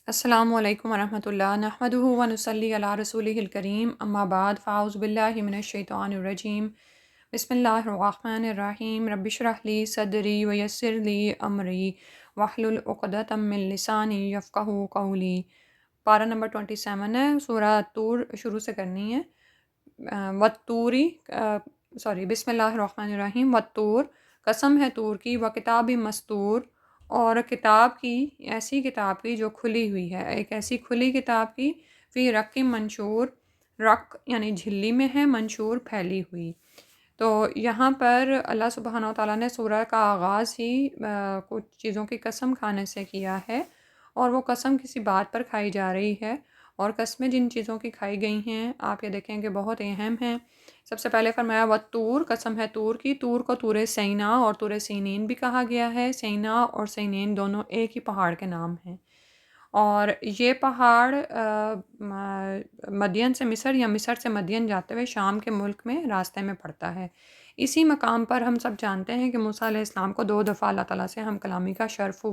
السلام علیکم ورحمۃ اللہ نحمدہ و نصلی علی رسولہ الکریم اما بعد فاعوذ باللہ من الشیطان الرجیم بسم اللہ الرحمن الرحیم رب اشرح لی صدری ویسر لی امری واحلل عقدۃ من لسانی یفقہوا قولی۔ پارہ نمبر 27 ہے، سورہ طور شروع سے کرنی ہے۔ والطوری بسم اللہ الرحمن الرحیم۔ والطور، قسم ہے طور کی، و کتاب مستور، اور کتاب کی، ایسی کتاب کی جو کھلی ہوئی ہے، ایک ایسی کھلی کتاب کی، فی رق منشور، رق یعنی جھلی میں ہے، منشور پھیلی ہوئی۔ تو یہاں پر اللہ سبحانہ و تعالیٰ نے سورہ کا آغاز ہی کچھ چیزوں کی قسم کھانے سے کیا ہے، اور وہ قسم کسی بات پر کھائی جا رہی ہے، اور قسمیں جن چیزوں کی کھائی گئی ہیں آپ یہ دیکھیں کہ بہت اہم ہیں۔ سب سے پہلے فرمایا والطور، قسم ہے طور کی۔ طور کو طور سینا اور طور سینین بھی کہا گیا ہے۔ سینا اور سینین دونوں ایک ہی پہاڑ کے نام ہیں، اور یہ پہاڑ مدین سے مصر یا مصر سے مدین جاتے ہوئے شام کے ملک میں راستے میں پڑتا ہے۔ اسی مقام پر ہم سب جانتے ہیں کہ موسیٰ علیہ السلام کو 2 دفعہ اللہ تعالیٰ سے ہم کلامی کا شرف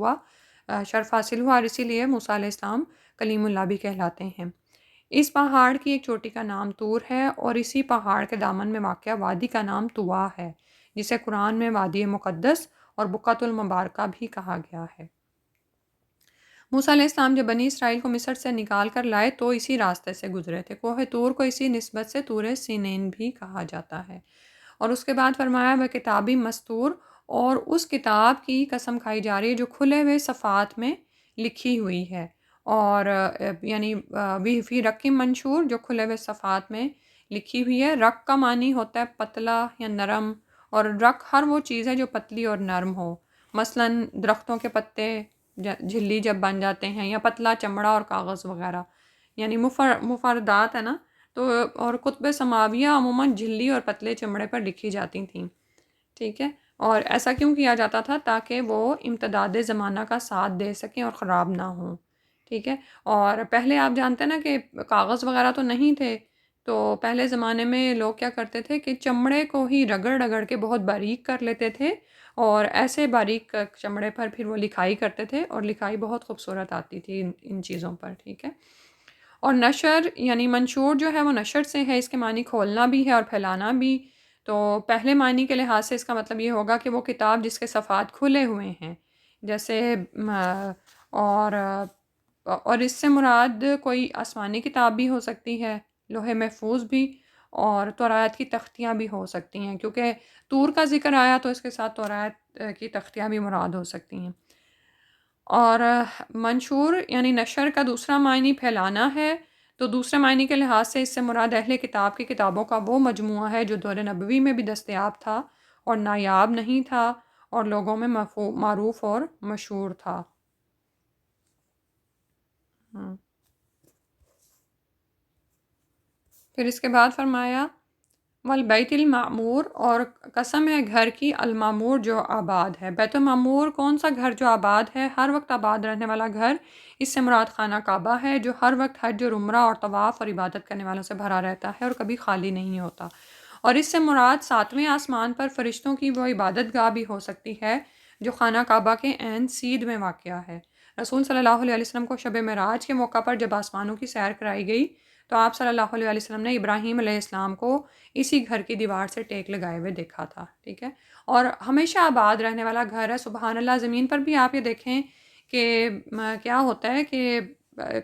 حاصل ہوا، اور اسی لیے موسیٰ علیہ السلام کلیم اللہ بھی کہلاتے ہیں۔ اس پہاڑ کی ایک چوٹی کا نام طور ہے، اور اسی پہاڑ کے دامن میں واقع وادی کا نام طوا ہے، جسے قرآن میں وادی مقدس اور بقعۃ المبارکہ بھی کہا گیا ہے۔ موسیٰ علیہ السلام جب بنی اسرائیل کو مصر سے نکال کر لائے تو اسی راستے سے گزرے تھے۔ کوہ طور کو اسی نسبت سے طور سینین بھی کہا جاتا ہے۔ اور اس کے بعد فرمایا وہ کتابی مستور، اور اس کتاب کی قسم کھائی جا رہی ہے جو کھلے ہوئے صفحات میں لکھی ہوئی ہے، اور یعنی فی رق منشور، جو کھلے ہوئے صفحات میں لکھی ہوئی ہے۔ رق کا معنی ہوتا ہے پتلا یا نرم، اور رق ہر وہ چیز ہے جو پتلی اور نرم ہو، مثلاً درختوں کے پتے جھلی جب بن جاتے ہیں، یا پتلا چمڑا اور کاغذ وغیرہ، یعنی مفردات ہے نا۔ تو اور کتب سماویہ عموماً جھلی اور پتلے چمڑے پر لکھی جاتی تھیں، ٹھیک ہے۔ اور ایسا کیوں کیا جاتا تھا؟ تاکہ وہ امتداد زمانہ کا ساتھ دے سکیں اور خراب نہ ہوں، ٹھیک ہے۔ اور پہلے آپ جانتے ہیں نا کہ کاغذ وغیرہ تو نہیں تھے، تو پہلے زمانے میں لوگ کیا کرتے تھے کہ چمڑے کو ہی رگڑ رگڑ کے بہت باریک کر لیتے تھے، اور ایسے باریک چمڑے پر پھر وہ لکھائی کرتے تھے، اور لکھائی بہت خوبصورت آتی تھی ان چیزوں پر، ٹھیک ہے۔ اور نشر یعنی منشور جو ہے وہ نشر سے ہے، اس کے معنی کھولنا بھی ہے اور پھیلانا بھی۔ تو پہلے معنی کے لحاظ سے اس کا مطلب یہ ہوگا کہ وہ کتاب جس کے صفحات کھلے ہوئے ہیں، جیسے اور اور اس سے مراد کوئی آسمانی کتاب بھی ہو سکتی ہے، لوح محفوظ بھی، اور توراۃ کی تختیاں بھی ہو سکتی ہیں، کیونکہ طور کا ذکر آیا تو اس کے ساتھ توراۃ کی تختیاں بھی مراد ہو سکتی ہیں۔ اور منشور یعنی نشر کا دوسرا معنی پھیلانا ہے، تو دوسرے معنی کے لحاظ سے اس سے مراد اہل کتاب کی کتابوں کا وہ مجموعہ ہے جو دور نبوی میں بھی دستیاب تھا اور نایاب نہیں تھا، اور لوگوں میں معروف اور مشہور تھا۔ پھر اس کے بعد فرمایا والبیت المعمور، اور قسم ہے گھر کی، المعمور جو آباد ہے۔ بیت المعمور کون سا گھر جو آباد ہے؟ ہر وقت آباد رہنے والا گھر، اس سے مراد خانہ کعبہ ہے، جو ہر وقت حج اور عمرہ اور طواف اور عبادت کرنے والوں سے بھرا رہتا ہے اور کبھی خالی نہیں ہوتا۔ اور اس سے مراد 7ویں آسمان پر فرشتوں کی وہ عبادت گاہ بھی ہو سکتی ہے جو خانہ کعبہ کے عین سیدھ میں واقع ہے۔ رسول صلی اللہ علیہ وسلم کو شب معراج کے موقع پر جب آسمانوں کی سیر کرائی گئی تو آپ صلی اللہ علیہ وسلم نے ابراہیم علیہ السلام کو اسی گھر کی دیوار سے ٹیک لگائے ہوئے دیکھا تھا، ٹھیک ہے۔ اور ہمیشہ آباد رہنے والا گھر ہے، سبحان اللہ۔ زمین پر بھی آپ یہ دیکھیں کہ کیا ہوتا ہے کہ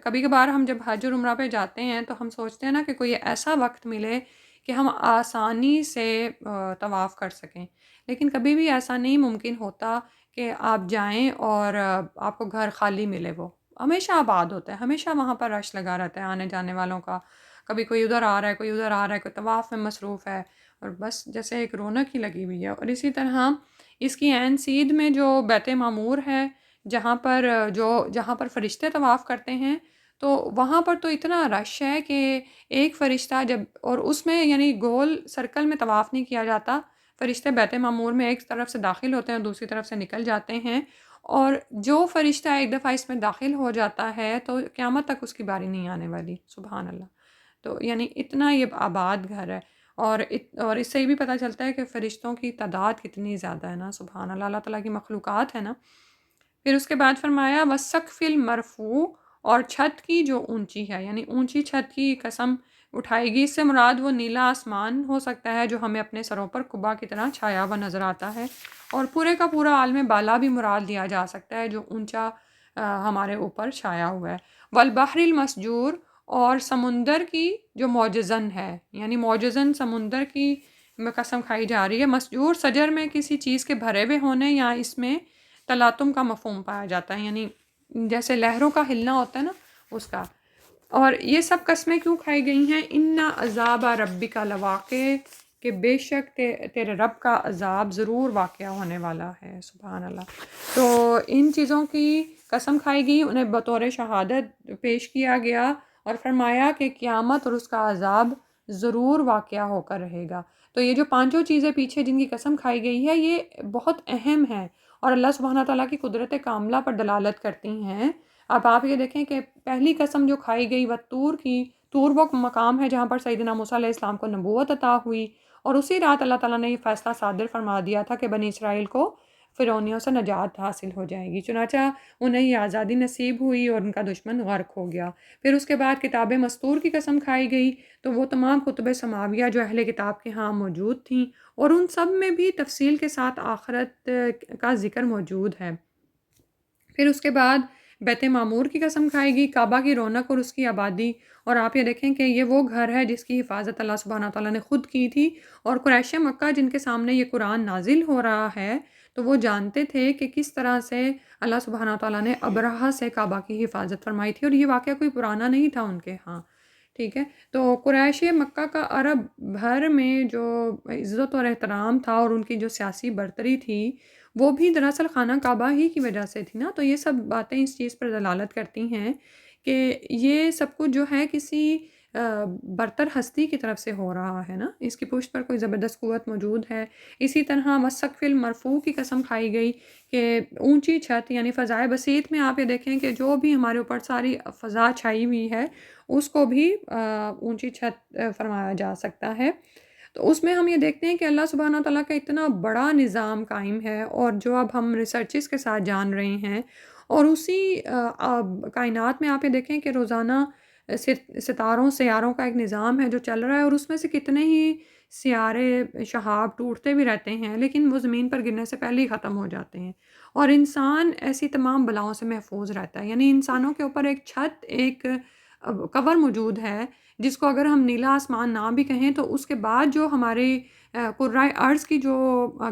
کبھی کبھار ہم جب حج اور عمرہ پہ جاتے ہیں تو ہم سوچتے ہیں نا کہ کوئی ایسا وقت ملے کہ ہم آسانی سے طواف کر سکیں، لیکن کبھی بھی ایسا نہیں ممکن ہوتا کہ آپ جائیں اور آپ کو گھر خالی ملے۔ وہ ہمیشہ آباد ہوتا ہے، ہمیشہ وہاں پر رش لگا رہتا ہے آنے جانے والوں کا، کبھی کوئی ادھر آ رہا ہے، کوئی ادھر آ رہا ہے، کوئی طواف میں مصروف ہے، اور بس جیسے ایک رونق ہی لگی ہوئی ہے۔ اور اسی طرح اس کی عین سیدھ میں جو بیت معمور ہے، جہاں پر فرشتے طواف کرتے ہیں، تو وہاں پر تو اتنا رش ہے کہ ایک فرشتہ جب، اور اس میں یعنی گول سرکل میں طواف نہیں کیا جاتا، فرشتے بیت معمور میں ایک طرف سے داخل ہوتے ہیں اور دوسری طرف سے نکل جاتے ہیں، اور جو فرشتہ ایک دفعہ اس میں داخل ہو جاتا ہے تو قیامت تک اس کی باری نہیں آنے والی، سبحان اللہ۔ تو یعنی اتنا یہ آباد گھر ہے، اور اس سے یہ بھی پتہ چلتا ہے کہ فرشتوں کی تعداد کتنی زیادہ ہے نا، سبحان اللہ، اللہ تعالیٰ کی مخلوقات ہے نا۔ پھر اس کے بعد فرمایا وَالسَّقْفِ الْمَرْفُوعِ، اور چھت کی جو اونچی ہے، یعنی اونچی چھت کی قسم اٹھائے گی۔ اس سے مراد وہ نیلا آسمان ہو سکتا ہے جو ہمیں اپنے سروں پر قبا کی طرح چھایا ہوا نظر آتا ہے، اور پورے کا پورا عالم بالا بھی مراد لیا جا سکتا ہے جو اونچا ہمارے اوپر چھایا ہوا ہے۔ والبحر المسجور، اور سمندر کی جو موجزن ہے، یعنی موجزن سمندر کی قسم کھائی جا رہی ہے۔ مسجور سجر میں کسی چیز کے بھرے ہوئے ہونے یا اس میں تلاطم کا مفہوم پایا جاتا ہے، یعنی جیسے لہروں کا ہلنا ہوتا ہے نا، اس کا۔ اور یہ سب قسمیں کیوں کھائی گئی ہیں؟ ان عذاب ربک لواقع، کہ بے شک تیرے رب کا عذاب ضرور واقعہ ہونے والا ہے۔ سبحان اللہ۔ تو ان چیزوں کی قسم کھائی گئی، انہیں بطور شہادت پیش کیا گیا اور فرمایا کہ قیامت اور اس کا عذاب ضرور واقعہ ہو کر رہے گا۔ تو یہ جو پانچوں چیزیں پیچھے جن کی قسم کھائی گئی ہے، یہ بہت اہم ہیں اور اللہ سبحانہ تعالیٰ کی قدرت کاملہ پر دلالت کرتی ہیں۔ اب آپ یہ دیکھیں کہ پہلی قسم جو کھائی گئی والطور کی، طور وہ مقام ہے جہاں پر سیدنا موسیٰ علیہ السلام کو نبوت عطا ہوئی، اور اسی رات اللہ تعالیٰ نے یہ فیصلہ صادر فرما دیا تھا کہ بنی اسرائیل کو فرعونیوں سے نجات حاصل ہو جائے گی، چنانچہ انہیں یہ آزادی نصیب ہوئی اور ان کا دشمن غرق ہو گیا۔ پھر اس کے بعد کتاب مستور کی قسم کھائی گئی، تو وہ تمام کتب سماویہ جو اہل کتاب کے ہاں موجود تھیں، اور ان سب میں بھی تفصیل کے ساتھ آخرت کا ذکر موجود ہے۔ پھر اس کے بعد بیت معمور کی قسم کھائی گئی، کعبہ کی رونق اور اس کی آبادی، اور آپ یہ دیکھیں کہ یہ وہ گھر ہے جس کی حفاظت اللہ سبحانہ تعالیٰ نے خود کی تھی، اور قریش مکہ جن کے سامنے یہ قرآن نازل ہو رہا ہے، تو وہ جانتے تھے کہ کس طرح سے اللہ سبحانہ تعالیٰ نے ابرہہ سے کعبہ کی حفاظت فرمائی تھی، اور یہ واقعہ کوئی پرانا نہیں تھا ان کے ہاں، ٹھیک ہے۔ تو قریش مکہ کا عرب بھر میں جو عزت اور احترام تھا اور ان کی جو سیاسی برتری تھی، وہ بھی دراصل خانہ کعبہ ہی کی وجہ سے تھی نا۔ تو یہ سب باتیں اس چیز پر دلالت کرتی ہیں کہ یہ سب کچھ جو ہے کسی برتر ہستی کی طرف سے ہو رہا ہے نا، اس کی پشت پر کوئی زبردست قوت موجود ہے۔ اسی طرح والسقف المرفوع کی قسم کھائی گئی کہ اونچی چھت، یعنی فضائے بسیط میں آپ یہ دیکھیں کہ جو بھی ہمارے اوپر ساری فضا چھائی ہوئی ہے اس کو بھی اونچی چھت فرمایا جا سکتا ہے۔ تو اس میں ہم یہ دیکھتے ہیں کہ اللہ سبحانہ تعالیٰ کا اتنا بڑا نظام قائم ہے، اور جو اب ہم ریسرچز کے ساتھ جان رہے ہیں، اور اسی کائنات میں آپ یہ دیکھیں کہ روزانہ ستاروں سیاروں کا ایک نظام ہے جو چل رہا ہے، اور اس میں سے کتنے ہی سیارے شہاب ٹوٹتے بھی رہتے ہیں، لیکن وہ زمین پر گرنے سے پہلے ہی ختم ہو جاتے ہیں، اور انسان ایسی تمام بلاؤں سے محفوظ رہتا ہے۔ یعنی انسانوں کے اوپر ایک چھت، ایک کور موجود ہے، جس کو اگر ہم نیلا آسمان نہ بھی کہیں تو اس کے بعد جو ہمارے کرۂ ارض کی جو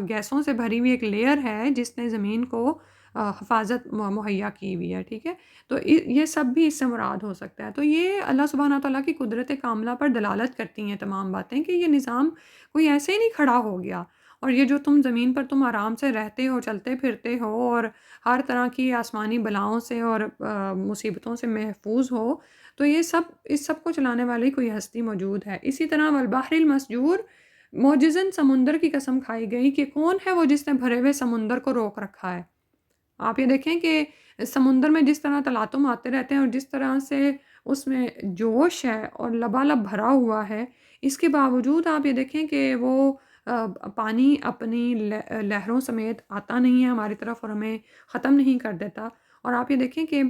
گیسوں سے بھری ہوئی ایک لیئر ہے جس نے زمین کو حفاظت مہیا کی ہوئی ہے، ٹھیک ہے۔ تو یہ سب بھی اس سے مراد ہو سکتا ہے۔ تو یہ اللہ سبحانہ تعالیٰ کی قدرت کاملہ پر دلالت کرتی ہیں تمام باتیں، کہ یہ نظام کوئی ایسے ہی نہیں کھڑا ہو گیا، اور یہ جو تم زمین پر تم آرام سے رہتے ہو، چلتے پھرتے ہو، اور ہر طرح کی آسمانی بلاؤں سے اور مصیبتوں سے محفوظ ہو، تو یہ سب اس سب کو چلانے والی کوئی ہستی موجود ہے۔ اسی طرح والبحر المسجور، موجزن سمندر کی قسم کھائی گئی کہ کون ہے وہ جس نے بھرے ہوئے سمندر کو روک رکھا ہے۔ آپ یہ دیکھیں کہ سمندر میں جس طرح تلاطم آتے رہتے ہیں اور جس طرح سے اس میں جوش ہے اور لبالب بھرا ہوا ہے، اس کے باوجود آپ یہ دیکھیں کہ وہ پانی اپنی لہروں سمیت آتا نہیں ہے ہماری طرف اور ہمیں ختم نہیں کر دیتا۔ اور آپ یہ دیکھیں کہ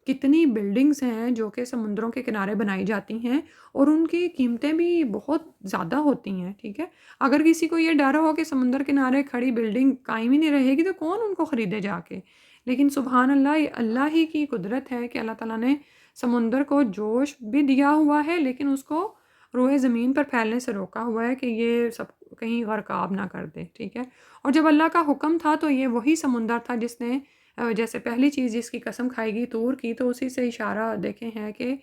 کتنی بلڈنگز ہیں جو کہ سمندروں کے کنارے بنائی جاتی ہیں، اور ان کی قیمتیں بھی بہت زیادہ ہوتی ہیں، ٹھیک ہے۔ اگر کسی کو یہ ڈر ہو کہ سمندر کنارے کھڑی بلڈنگ قائم ہی نہیں رہے گی تو کون ان کو خریدے جا کے، لیکن سبحان اللہ، یہ اللہ ہی کی قدرت ہے کہ اللہ تعالیٰ نے سمندر کو جوش بھی دیا ہوا ہے، لیکن اس کو روئے زمین پر پھیلنے سے روکا ہوا ہے کہ یہ سب کہیں غرقاب نہ کر دے، ٹھیک ہے۔ اور جب اللہ کا حکم تھا تو یہ وہی سمندر تھا جس نے جیسے پہلی چیز جس کی قسم کھائی گئی طور کی، تو اسی سے اشارہ دیکھیں ہے کہ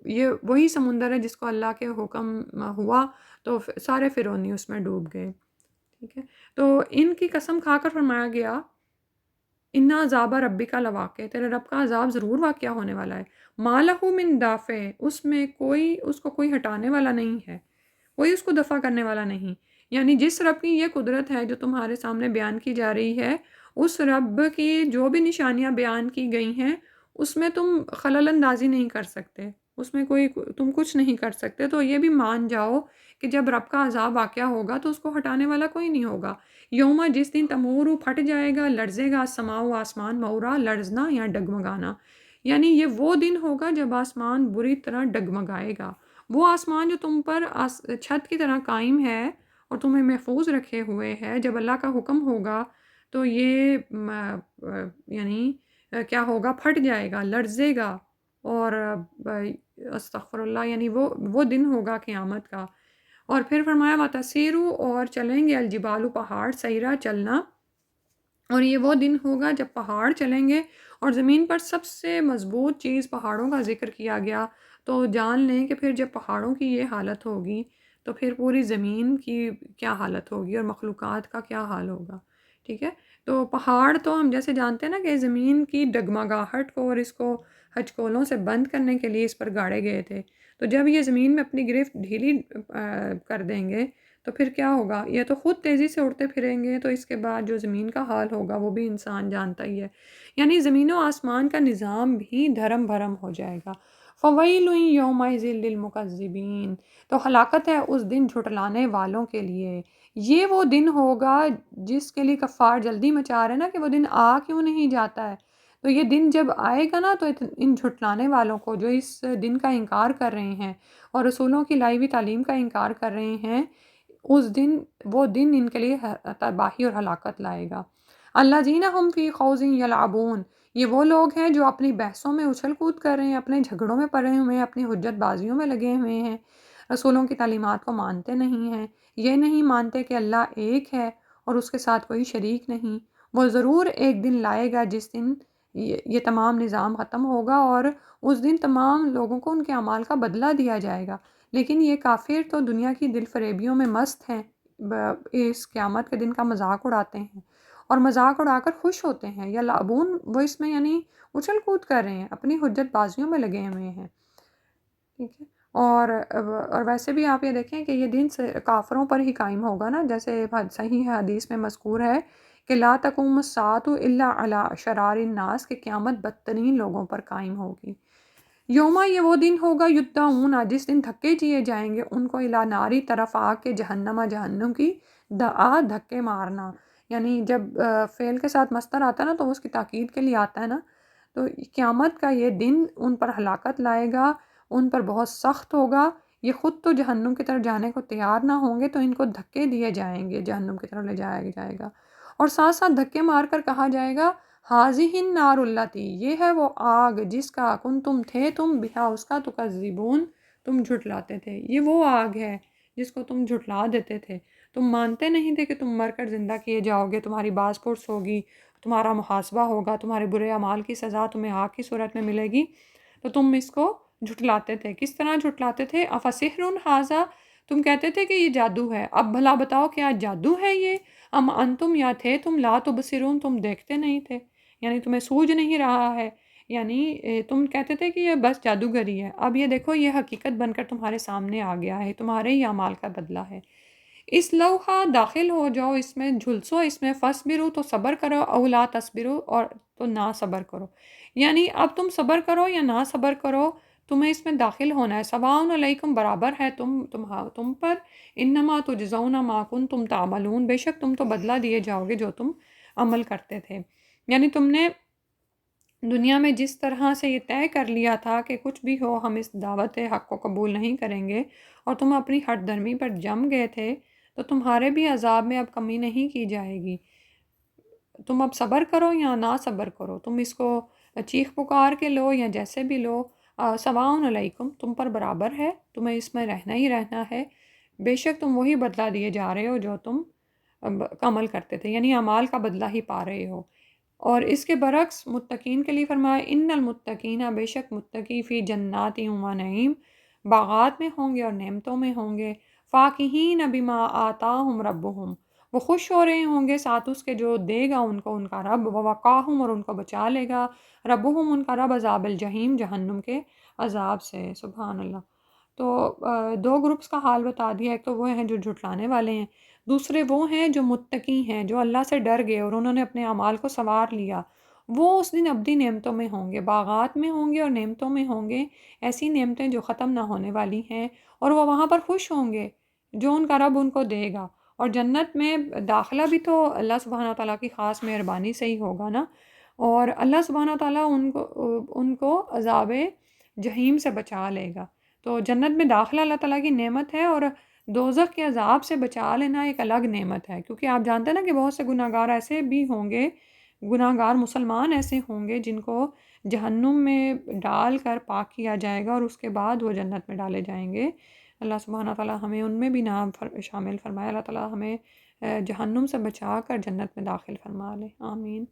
یہ وہی سمندر ہے جس کو اللہ کے حکم ہوا تو سارے فرعونی اس میں ڈوب گئے، ٹھیک ہے۔ تو ان کی قسم کھا کر فرمایا گیا ان عذاب ربک لواقع، تیرے رب کا عذاب ضرور واقعہ ہونے والا ہے۔ ما لہ من دافع، اس میں اس کو کوئی ہٹانے والا نہیں ہے، کوئی اس کو دفع کرنے والا نہیں۔ یعنی جس رب کی یہ قدرت ہے جو تمہارے سامنے بیان کی جا رہی ہے، اس رب کی جو بھی نشانیاں بیان کی گئی ہیں اس میں تم خلل اندازی نہیں کر سکتے، اس میں تم کچھ نہیں کر سکتے۔ تو یہ بھی مان جاؤ کہ جب رب کا عذاب واقعہ ہوگا تو اس کو ہٹانے والا کوئی نہیں ہوگا۔ یوما، جس دن تمور پھٹ جائے گا، لرزے گا، سماؤ آسمان، مورا لرزنا یا ڈگمگانا، یعنی یہ وہ دن ہوگا جب آسمان بری طرح ڈگمگائے گا، وہ آسمان جو تم پر چھت کی طرح قائم ہے اور تمہیں محفوظ رکھے ہوئے ہے، جب اللہ کا حکم ہوگا تو یہ یعنی کیا ہوگا، پھٹ جائے گا، لرزے گا، اور استغفر اللہ، یعنی وہ دن ہوگا قیامت کا۔ اور پھر فرمایا وَتَسِیرُ، اور چلیں گے الجبال پہاڑ، سیرا چلنا، اور یہ وہ دن ہوگا جب پہاڑ چلیں گے، اور زمین پر سب سے مضبوط چیز پہاڑوں کا ذکر کیا گیا، تو جان لیں کہ پھر جب پہاڑوں کی یہ حالت ہوگی تو پھر پوری زمین کی کیا حالت ہوگی اور مخلوقات کا کیا حال ہوگا، ٹھیک ہے۔ تو پہاڑ تو ہم جیسے جانتے ہیں نا کہ زمین کی ڈگمگاہٹ کو اور اس کو ہچکولوں سے بند کرنے کے لیے اس پر گاڑے گئے تھے، تو جب یہ زمین میں اپنی گرفت ڈھیلی کر دیں گے تو پھر کیا ہوگا، یہ تو خود تیزی سے اڑتے پھریں گے، تو اس کے بعد جو زمین کا حال ہوگا وہ بھی انسان جانتا ہی ہے، یعنی زمین و آسمان کا نظام بھی دھرم بھرم ہو جائے گا۔ فَوَيْلٌ يَوْمَئِذٍ لِّلْمُكَذِّبِينَ، تو ہلاکت ہے اس دن جھٹلانے والوں کے لیے۔ یہ وہ دن ہوگا جس کے لیے کفار جلدی مچا رہے ہیں نا کہ وہ دن آ کیوں نہیں جاتا ہے، تو یہ دن جب آئے گا نا تو ان جھٹلانے والوں کو جو اس دن کا انکار کر رہے ہیں اور رسولوں کی لائی ہوئی تعلیم کا انکار کر رہے ہیں، اس دن، وہ دن ان کے لیے تباہی اور ہلاکت لائے گا۔ الذین ہم فی خوض یلعبون، یہ وہ لوگ ہیں جو اپنی بحثوں میں اچھل کود کر رہے ہیں، اپنے جھگڑوں میں پڑے ہوئے ہیں، اپنی حجت بازیوں میں لگے ہوئے ہیں، رسولوں کی تعلیمات کو مانتے نہیں ہیں، یہ نہیں مانتے کہ اللہ ایک ہے اور اس کے ساتھ کوئی شریک نہیں۔ وہ ضرور ایک دن لائے گا جس دن یہ تمام نظام ختم ہوگا، اور اس دن تمام لوگوں کو ان کے اعمال کا بدلہ دیا جائے گا۔ لیکن یہ کافر تو دنیا کی دل فریبیوں میں مست ہیں، اس قیامت کے دن کا مذاق اڑاتے ہیں اور مذاق اڑا کر خوش ہوتے ہیں، یا لعبون، وہ اس میں یعنی اچھل کود کر رہے ہیں، اپنی حجت بازیوں میں لگے ہوئے ہیں، ٹھیک ہے۔ اور ویسے بھی آپ یہ دیکھیں کہ یہ دن کافروں پر ہی قائم ہوگا نا، جیسے صحیح حدیث میں مذکور ہے کہ لا تقوم الساعة الا علی شرار الناس، کہ قیامت بدترین لوگوں پر قائم ہوگی۔ یوما، یہ وہ دن ہوگا یدعون، جس دن دھکے دیے جائیں گے ان کو، الی ناری، طرف آگ کے، جہنم، جہنم کی، دعا، دھکے مارنا، یعنی جب فعل کے ساتھ مصدر آتا ہے نا تو اس کی تاکید کے لیے آتا ہے نا، تو قیامت کا یہ دن ان پر ہلاکت لائے گا، ان پر بہت سخت ہوگا، یہ خود تو جہنم کی طرف جانے کو تیار نہ ہوں گے تو ان کو دھکے دیے جائیں گے، جہنم کی طرف لے جایا جائے گا، اور ساتھ ساتھ دھکے مار کر کہا جائے گا حاضہ النار اللاتی، یہ ہے وہ آگ جس کا کنتم تھے تم بہا، اس کا تکذبون، تم جھٹلاتے تھے، یہ وہ آگ ہے جس کو تم جھٹلا دیتے تھے، تم مانتے نہیں تھے کہ تم مر کر زندہ کیے جاؤ گے، تمہاری باز پرس ہوگی، تمہارا محاسبہ ہوگا، تمہارے برے اعمال کی سزا تمہیں آگ کی صورت میں ملے گی، تو تم اس کو جھٹلاتے تھے۔ کس طرح جھٹلاتے تھے؟ افسحر ھذا، تم کہتے تھے کہ یہ جادو ہے، اب بھلا بتاؤ کیا جادو ہے یہ؟ ام انتم، یا تھے تم، لا تبصرون، تم دیکھتے نہیں تھے، یعنی تمہیں سوجھ نہیں رہا ہے، یعنی تم کہتے تھے کہ یہ بس جادوگری ہے، اب یہ دیکھو یہ حقیقت بن کر تمہارے سامنے آ گیا ہے، تمہارے ہی اعمال کا بدلہ ہے۔ اس لوحہ، داخل ہو جاؤ اس میں، جھلسو اس میں، فصبرو، تو صبر کرو، او لا تصبرو، اور تو نہ صبر کرو، یعنی اب تم صبر کرو یا نہ صبر کرو، تمہیں اس میں داخل ہونا ہے، سواء علیکم، برابر ہے تم پر، انما تجزون ما کنتم تعملون، بے شک تم تو بدلہ دیے جاؤ گے جو تم عمل کرتے تھے، یعنی تم نے دنیا میں جس طرح سے یہ طے کر لیا تھا کہ کچھ بھی ہو ہم اس دعوت حق کو قبول نہیں کریں گے، اور تم اپنی ہٹ درمی پر جم گئے تھے، تو تمہارے بھی عذاب میں اب کمی نہیں کی جائے گی، تم اب صبر کرو یا نہ صبر کرو، تم اس کو چیخ پکار کے لو یا جیسے بھی لو، سواء علیکم، تم پر برابر ہے، تمہیں اس میں رہنا ہی رہنا ہے، بے شک تم وہی بدلہ دیے جا رہے ہو جو تم عمل کرتے تھے، یعنی اعمال کا بدلہ ہی پا رہے ہو۔ اور اس کے برعکس متقین کے لیے فرمایا ان المتقین، بے شک متقی، فی جنات و نعیم، باغات میں ہوں گے اور نعمتوں میں ہوں گے، فاکہین بما آتاہم ربہم، وہ خوش ہو رہے ہوں گے ساتھ اس کے جو دے گا ان کو ان کا رب، ووقاہم، اور ان کو بچا لے گا، ربہم، ان کا رب، عذاب الجحیم، جہنم کے عذاب سے، سبحان اللہ۔ تو دو گروپس کا حال بتا دیا، ایک تو وہ ہیں جو جھٹلانے والے ہیں، دوسرے وہ ہیں جو متقی ہیں، جو اللہ سے ڈر گئے اور انہوں نے اپنے اعمال کو سنوار لیا، وہ اس دن ابدی نعمتوں میں ہوں گے، باغات میں ہوں گے اور نعمتوں میں ہوں گے، ایسی نعمتیں جو ختم نہ ہونے والی ہیں، اور وہ وہاں پر خوش ہوں گے جو ان کا رب ان کو دے گا، اور جنت میں داخلہ بھی تو اللہ سبحانہ تعالیٰ کی خاص مہربانی سے ہی ہوگا نا، اور اللہ سبحانہ تعالیٰ ان کو عذاب جہیم سے بچا لے گا۔ تو جنت میں داخلہ اللہ تعالیٰ کی نعمت ہے، اور دوزخ کے عذاب سے بچا لینا ایک الگ نعمت ہے، کیونکہ آپ جانتے ہیں نا کہ بہت سے گناہ گار ایسے بھی ہوں گے، گناہ گار مسلمان ایسے ہوں گے جن کو جہنم میں ڈال کر پاک کیا جائے گا اور اس کے بعد وہ جنت میں ڈالے جائیں گے۔ اللہ سبحانہ تعالیٰ ہمیں ان میں بھی نام شامل فرمائے، اللہ تعالیٰ ہمیں جہنم سے بچا کر جنت میں داخل فرما لے، آمین۔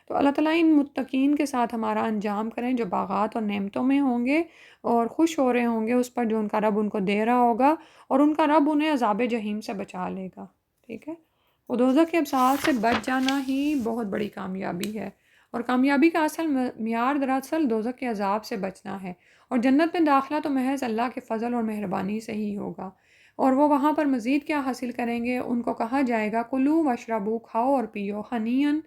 تو اللہ تعالیٰ ان متقین کے ساتھ ہمارا انجام کریں جو باغات اور نعمتوں میں ہوں گے اور خوش ہو رہے ہوں گے اس پر جو ان کا رب ان کو دے رہا ہوگا، اور ان کا رب انہیں عذاب جہیم سے بچا لے گا، ٹھیک ہے۔ وہ دوزخ کے ابصار سے بچ جانا ہی بہت بڑی کامیابی ہے، اور کامیابی کا اصل معیار دراصل دوزخ کے عذاب سے بچنا ہے، اور جنت میں داخلہ تو محض اللہ کے فضل اور مہربانی سے ہی ہوگا۔ اور وہ وہاں پر مزید کیا حاصل کریں گے؟ ان کو کہا جائے گا کلو واشربو، کھاؤ اور پیو، ہنین،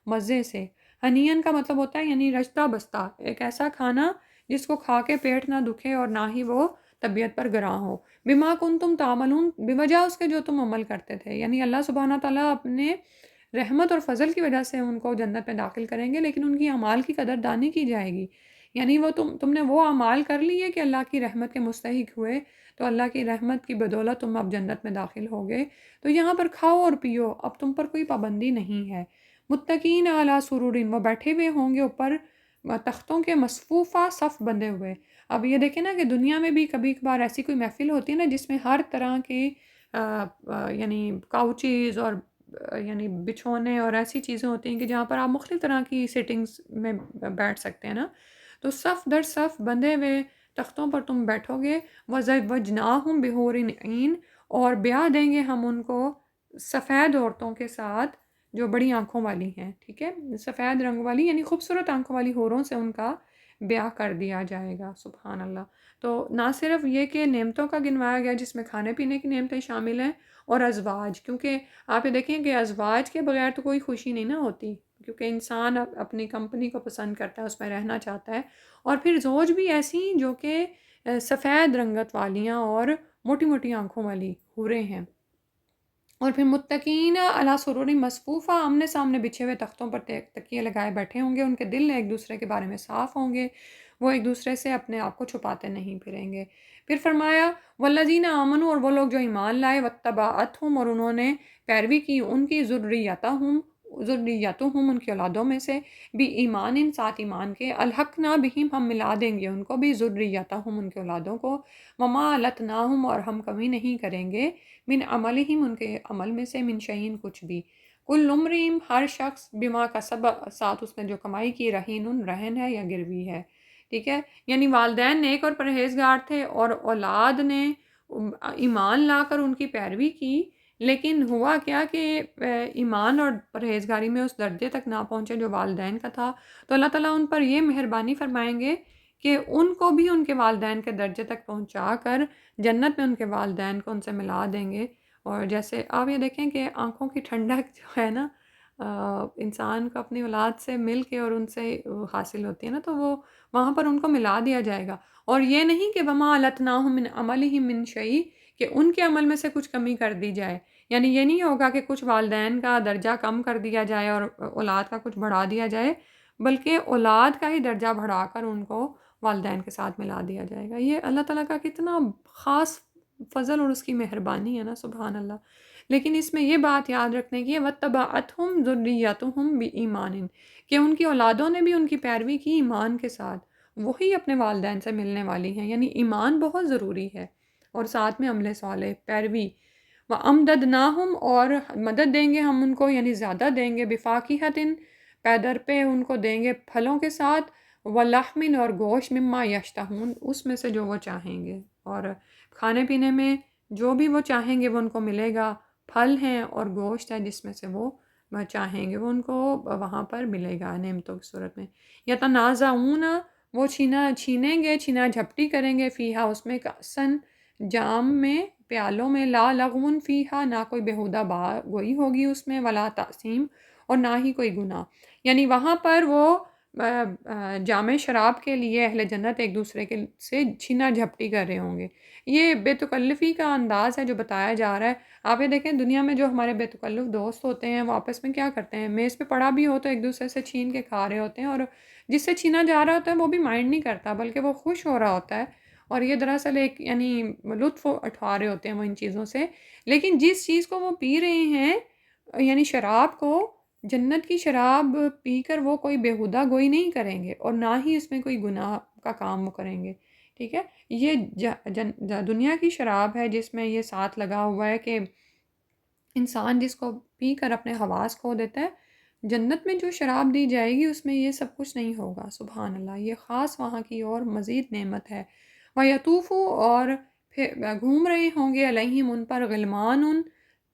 مزے سے۔ ہنین کا مطلب ہوتا ہے یعنی رچتا بستا، ایک ایسا کھانا جس کو کھا کے پیٹ نہ دکھے اور نہ ہی وہ طبیعت پر گراں ہو۔ بما کنتم تعملون، بوجہ اس کے جو تم عمل کرتے تھے، یعنی اللہ سبحانہ تعالیٰ اپنے رحمت اور فضل کی وجہ سے ان کو جنت میں داخل کریں گے، لیکن ان کی اعمال کی قدر دانی کی جائے گی، یعنی وہ تم نے وہ اعمال کر لیے کہ اللہ کی رحمت کے مستحق ہوئے، تو اللہ کی رحمت کی بدولت تم اب جنت میں داخل ہوگے۔ تو یہاں پر کھاؤ اور پیو، اب تم پر کوئی پابندی نہیں ہے۔ متقین اعلیٰ سرورین، وہ بیٹھے ہوئے ہوں گے اوپر تختوں کے، مصفوفہ، صف بندے ہوئے۔ اب یہ دیکھیں نا کہ دنیا میں بھی کبھی کبھار ایسی کوئی محفل ہوتی ہے نا جس میں ہر طرح کے یعنی کاؤچیز اور یعنی بچھونے اور ایسی چیزیں ہوتی ہیں کہ جہاں پر آپ مختلف طرح کی سیٹنگز میں بیٹھ سکتے ہیں نا، تو صف در صف بندے ہوئے تختوں پر تم بیٹھو گے۔ وَزَوَّجْنَاهُمْ بِحُورٍ عِین، اور بیاہ دیں گے ہم ان کو سفید عورتوں کے ساتھ جو بڑی آنکھوں والی ہیں، ٹھیک ہے، سفید رنگ والی یعنی خوبصورت آنکھوں والی حوروں سے ان کا بیاہ کر دیا جائے گا، سبحان اللہ۔ تو نہ صرف یہ کہ نعمتوں کا گنوایا گیا جس میں کھانے پینے کی نعمتیں شامل ہیں، اور ازواج، کیونکہ آپ یہ دیکھیں کہ ازواج کے بغیر تو کوئی خوشی نہیں نہ ہوتی، کیونکہ انسان اپنی کمپنی کو پسند کرتا ہے، اس میں رہنا چاہتا ہے، اور پھر زوج بھی ایسی جو کہ سفید رنگت والیاں اور موٹی موٹی آنکھوں والی حوریں ہیں۔ اور پھر متقین علی سرور مصفوفہ، آمنے سامنے بچھے ہوئے تختوں پر تکیے لگائے بیٹھے ہوں گے، ان کے دل ایک دوسرے کے بارے میں صاف ہوں گے، وہ ایک دوسرے سے اپنے آپ کو چھپاتے نہیں پھریں گے۔ پھر فرمایا والذین آمنوا، اور وہ لوگ جو ایمان لائے، واتبعتہم، اور انہوں نے پیروی کی ان کی، ذریتہم، ان کی اولادوں میں سے، بھی ایمان، ساتھ ایمان کے، الحقنا بہم، ہم ملا دیں گے ان کو بھی، ذریتہم، ان کے اولادوں کو، وما لتناہم، اور ہم کمی نہیں کریں گے، من عملہم، ان کے عمل میں سے، من شیئن، کچھ بھی، کل امرئ، ہر شخص، بما کسب، ساتھ اس نے جو کمائی کی، رہین، رہن ہے یا گروی ہے، ٹھیک ہے۔ یعنی والدین نیک اور پرہیزگار تھے اور اولاد نے ایمان لا کر ان کی پیروی کی، لیکن ہوا کیا کہ ایمان اور پرہیزگاری میں اس درجے تک نہ پہنچے جو والدین کا تھا، تو اللہ تعالیٰ ان پر یہ مہربانی فرمائیں گے کہ ان کو بھی ان کے والدین کے درجے تک پہنچا کر جنت میں ان کے والدین کو ان سے ملا دیں گے۔ اور جیسے آپ یہ دیکھیں کہ آنکھوں کی ٹھنڈک جو ہے نا انسان کو اپنی اولاد سے مل کے اور ان سے حاصل ہوتی ہے نا، تو وہ وہاں پر ان کو ملا دیا جائے گا، اور یہ نہیں کہ وما لتناہم من عملہم من شیء، کہ ان کے عمل میں سے کچھ کمی کر دی جائے، یعنی یہ نہیں ہوگا کہ کچھ والدین کا درجہ کم کر دیا جائے اور اولاد کا کچھ بڑھا دیا جائے، بلکہ اولاد کا ہی درجہ بڑھا کر ان کو والدین کے ساتھ ملا دیا جائے گا۔ یہ اللہ تعالیٰ کا کتنا خاص فضل اور اس کی مہربانی ہے نا، سبحان اللہ۔ لیکن اس میں یہ بات یاد رکھنے کی ہے وَاتَّبَعَتْهُمْ ذُرِّيَّتُهُمْ بِإِيمَانٍ، کہ ان کی اولادوں نے بھی ان کی پیروی کی ایمان کے ساتھ، وہی اپنے والدین سے ملنے والی ہیں، یعنی ایمان بہت ضروری ہے، اور ساتھ میں عمل صالح، پیروی۔ وَأَمْدَدْنَاهُمْ، اور مدد دیں گے ہم ان کو، یعنی زیادہ دیں گے، بِفَاكِهَةٍ، پیدر پہ ان کو دیں گے پھلوں کے ساتھ، وَلَحْمٍ، اور گوشت، مما یشتہون، اس میں سے جو وہ چاہیں گے، اور کھانے پینے میں جو بھی وہ چاہیں گے وہ ان کو ملے گا، پھل ہیں اور گوشت ہے جس میں سے وہ چاہیں گے وہ ان کو وہاں پر ملے گا نعمتوں کی صورت میں۔ یتنازعون، وہ چھینیں گے، چھینا جھپٹی کریں گے، فیہا، اس میں، کأسن، جام میں، پیالوں میں، لا لغون فیہا، نہ کوئی بیہودہ گوئی ہوگی اس میں، ولا تأثیم، اور نہ ہی کوئی گناہ، یعنی وہاں پر وہ جام شراب کے لیے اہل جنت ایک دوسرے کے سے چھینا جھپٹی کر رہے ہوں گے. یہ بے تکلفی کا انداز ہے جو بتایا جا رہا ہے. آپ یہ دیکھیں دنیا میں جو ہمارے بے تکلف دوست ہوتے ہیں وہ آپس میں کیا کرتے ہیں، میز پہ پڑا بھی ہو تو ایک دوسرے سے چھین کے کھا رہے ہوتے ہیں، اور جس سے چھینا جا رہا ہوتا ہے وہ بھی مائنڈ نہیں کرتا بلکہ وہ خوش ہو رہا ہوتا ہے، اور یہ دراصل ایک یعنی لطف اٹھا رہے ہوتے ہیں وہ ان چیزوں سے. لیکن جس چیز کو وہ پی رہے ہیں یعنی شراب کو، جنت کی شراب پی کر وہ کوئی بیہودہ گوئی نہیں کریں گے اور نہ ہی اس میں کوئی گناہ کا کام وہ کریں گے. ٹھیک ہے، یہ دنیا کی شراب ہے جس میں یہ ساتھ لگا ہوا ہے کہ انسان جس کو پی کر اپنے حواس کھو دیتا ہے. جنت میں جو شراب دی جائے گی اس میں یہ سب کچھ نہیں ہوگا. سبحان اللہ، یہ خاص وہاں کی اور مزید نعمت ہے. وَيَطُوفُ اور پھر گھوم رہے ہوں گے علیہم ان پر غلمان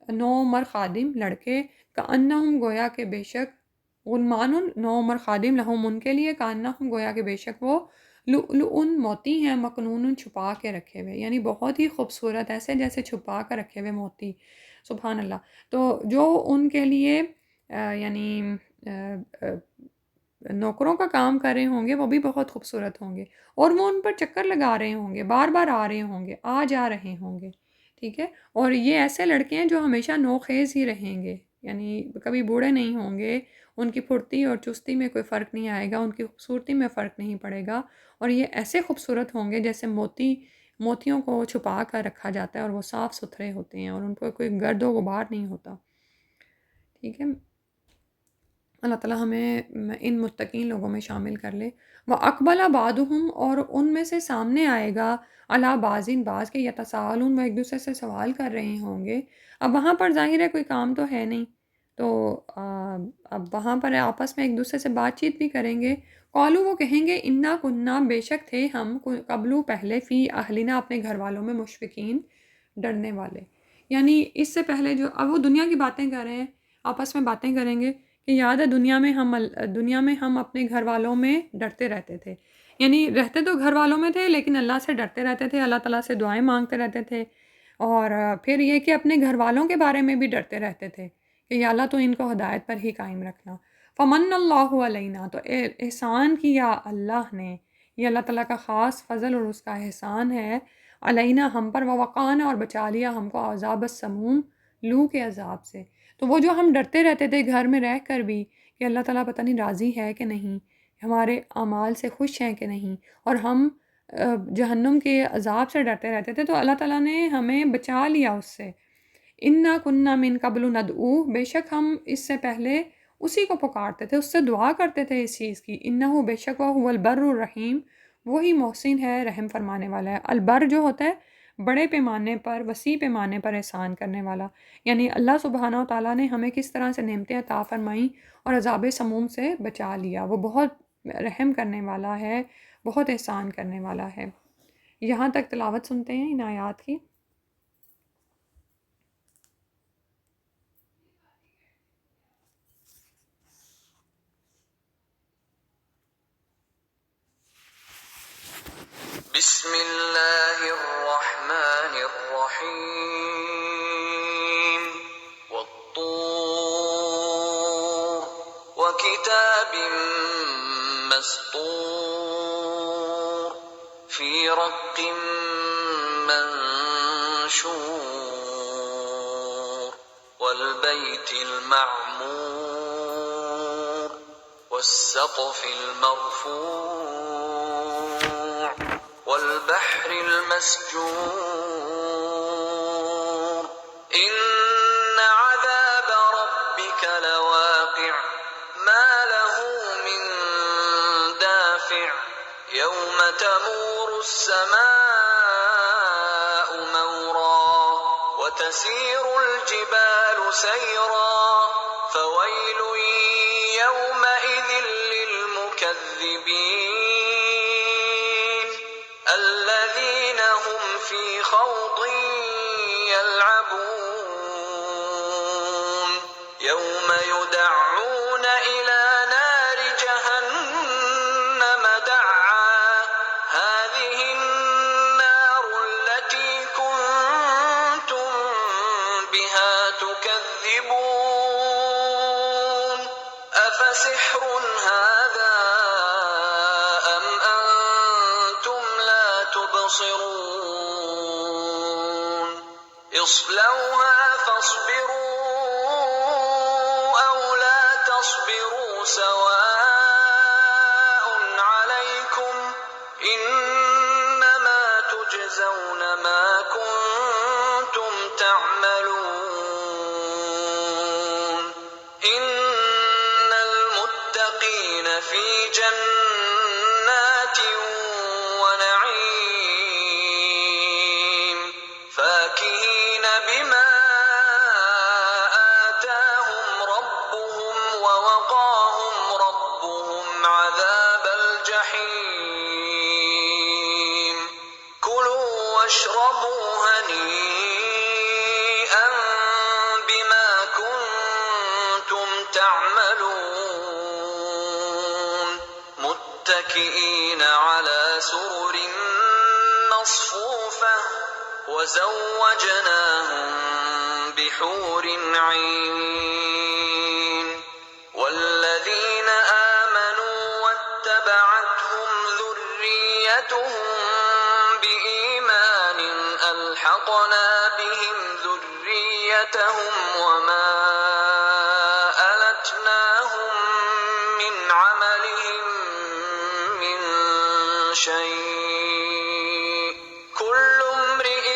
نو عمر خادم لڑکے، کأنہم گویا کہ بے شک غلمان نو عمر خادم لہم ان کے لیے، کأنہم گویا کہ بے شک وہ لؤلؤن موتی ہیں، مکنون چھپا کے رکھے ہوئے، یعنی بہت ہی خوبصورت، ایسے جیسے چھپا کر رکھے ہوئے موتی. سبحان اللہ. تو جو ان کے لیے یعنی نوکروں کا کام کر رہے ہوں گے وہ بھی بہت خوبصورت ہوں گے، اور وہ ان پر چکر لگا رہے ہوں گے، بار بار آ رہے ہوں گے، آ جا رہے ہوں گے. ٹھیک ہے، اور یہ ایسے لڑکے ہیں جو ہمیشہ نوخیز ہی رہیں گے، یعنی کبھی بوڑھے نہیں ہوں گے. ان کی پھرتی اور چستی میں کوئی فرق نہیں آئے گا، ان کی خوبصورتی میں فرق نہیں پڑے گا، اور یہ ایسے خوبصورت ہوں گے جیسے موتیوں کو چھپا کر رکھا جاتا ہے، اور وہ صاف ستھرے ہوتے ہیں اور ان پر کوئی گرد و غبار نہیں ہوتا. ٹھیک ہے، اللہ تعالیٰ ہمیں ان متقین لوگوں میں شامل کر لے. وَأَقْبَلَ بَعْضُهُمْ اور ان میں سے سامنے آئے گا عَلَىٰ بَعْضٍ بعض کے يَتَسَاءَلُونَ وہ ایک دوسرے سے سوال کر رہے ہوں گے. اب وہاں پر ظاہر ہے کوئی کام تو ہے نہیں، تو اب وہاں پر آپس میں ایک دوسرے سے بات چیت بھی کریں گے. قالو وہ کہیں گے انا کننا بے شک تھے ہم قبلو پہلے فی اہلنا اپنے گھر والوں میں مشفقین ڈرنے والے. یعنی اس سے پہلے جو اب وہ دنیا کی باتیں کر رہے ہیں، آپس میں باتیں کریں گے کہ یاد ہے دنیا میں ہم اپنے گھر والوں میں ڈرتے رہتے تھے. یعنی رہتے تو گھر والوں میں تھے لیکن اللہ سے ڈرتے رہتے تھے، اللہ تعالیٰ سے دعائیں مانگتے رہتے تھے، اور پھر یہ کہ اپنے گھر والوں کے بارے میں بھی ڈرتے رہتے تھے کہ یا اللہ تو ان کو ہدایت پر ہی قائم رکھنا. فمن اللہ علینا تو احسان کیا اللہ نے، یہ اللہ تعالیٰ کا خاص فضل اور اس کا احسان ہے علینا ہم پر، ووقانا اور بچا لیا ہم کو عذاب السموم لو کے عذاب سے. تو وہ جو ہم ڈرتے رہتے تھے گھر میں رہ کر بھی کہ اللہ تعالیٰ پتہ نہیں راضی ہے کہ نہیں، ہمارے اعمال سے خوش ہیں کہ نہیں، اور ہم جہنم کے عذاب سے ڈرتے رہتے تھے، تو اللہ تعالیٰ نے ہمیں بچا لیا اس سے. انا کننا من قبل ندعو بے شک ہم اس سے پہلے اسی کو پکارتے تھے، اس سے دعا کرتے تھے اس چیز کی. انہو بے شک وہ هو البر الرحیم، وہی محسن ہے، رحم فرمانے والا ہے. البر جو ہوتا ہے بڑے پیمانے پر، وسیع پیمانے پر احسان کرنے والا. یعنی اللہ سبحانہ و تعالیٰ نے ہمیں کس طرح سے نعمتیں عطا فرمائیں اور عذاب سموم سے بچا لیا. وہ بہت رحم کرنے والا ہے، بہت احسان کرنے والا ہے. یہاں تک تلاوت سنتے ہیں ان آیات کی. بسم اللہ الرحمن الرحیم والطور وکتاب مسطور فی رق منشور والبیت المعمور والسقف المرفوع والبحر المسجور إن عذاب ربك لواقع ما له من دافع يوم تمور السماء مورا وتسير الجبال سيرا فويل يومئذ للمكذبين الذين هم في خوض يلعبون يوم يدعون إلى نار جهنم دعا هذه النار التي كنتم بها تكذبون أفسحر هذا تبصرون اصلوها فاصبروا أو لا تصبروا سواء عليكم إنما تجزون ما كنتم تعملون إن المتقين في جنات ونعيم فاكهين بما آتاهم ربهم ووقاهم ربهم عذاب الجحيم كلوا واشربوا هنيئا بما كنتم تعملون متكئين على سرر مصفوفة وزوجناهم بحور عين والذين آمنوا واتبعتهم ذريتهم بإيمان ألحقنا بهم ذريتهم وما ألتناهم من عملهم من شيء كل امرئ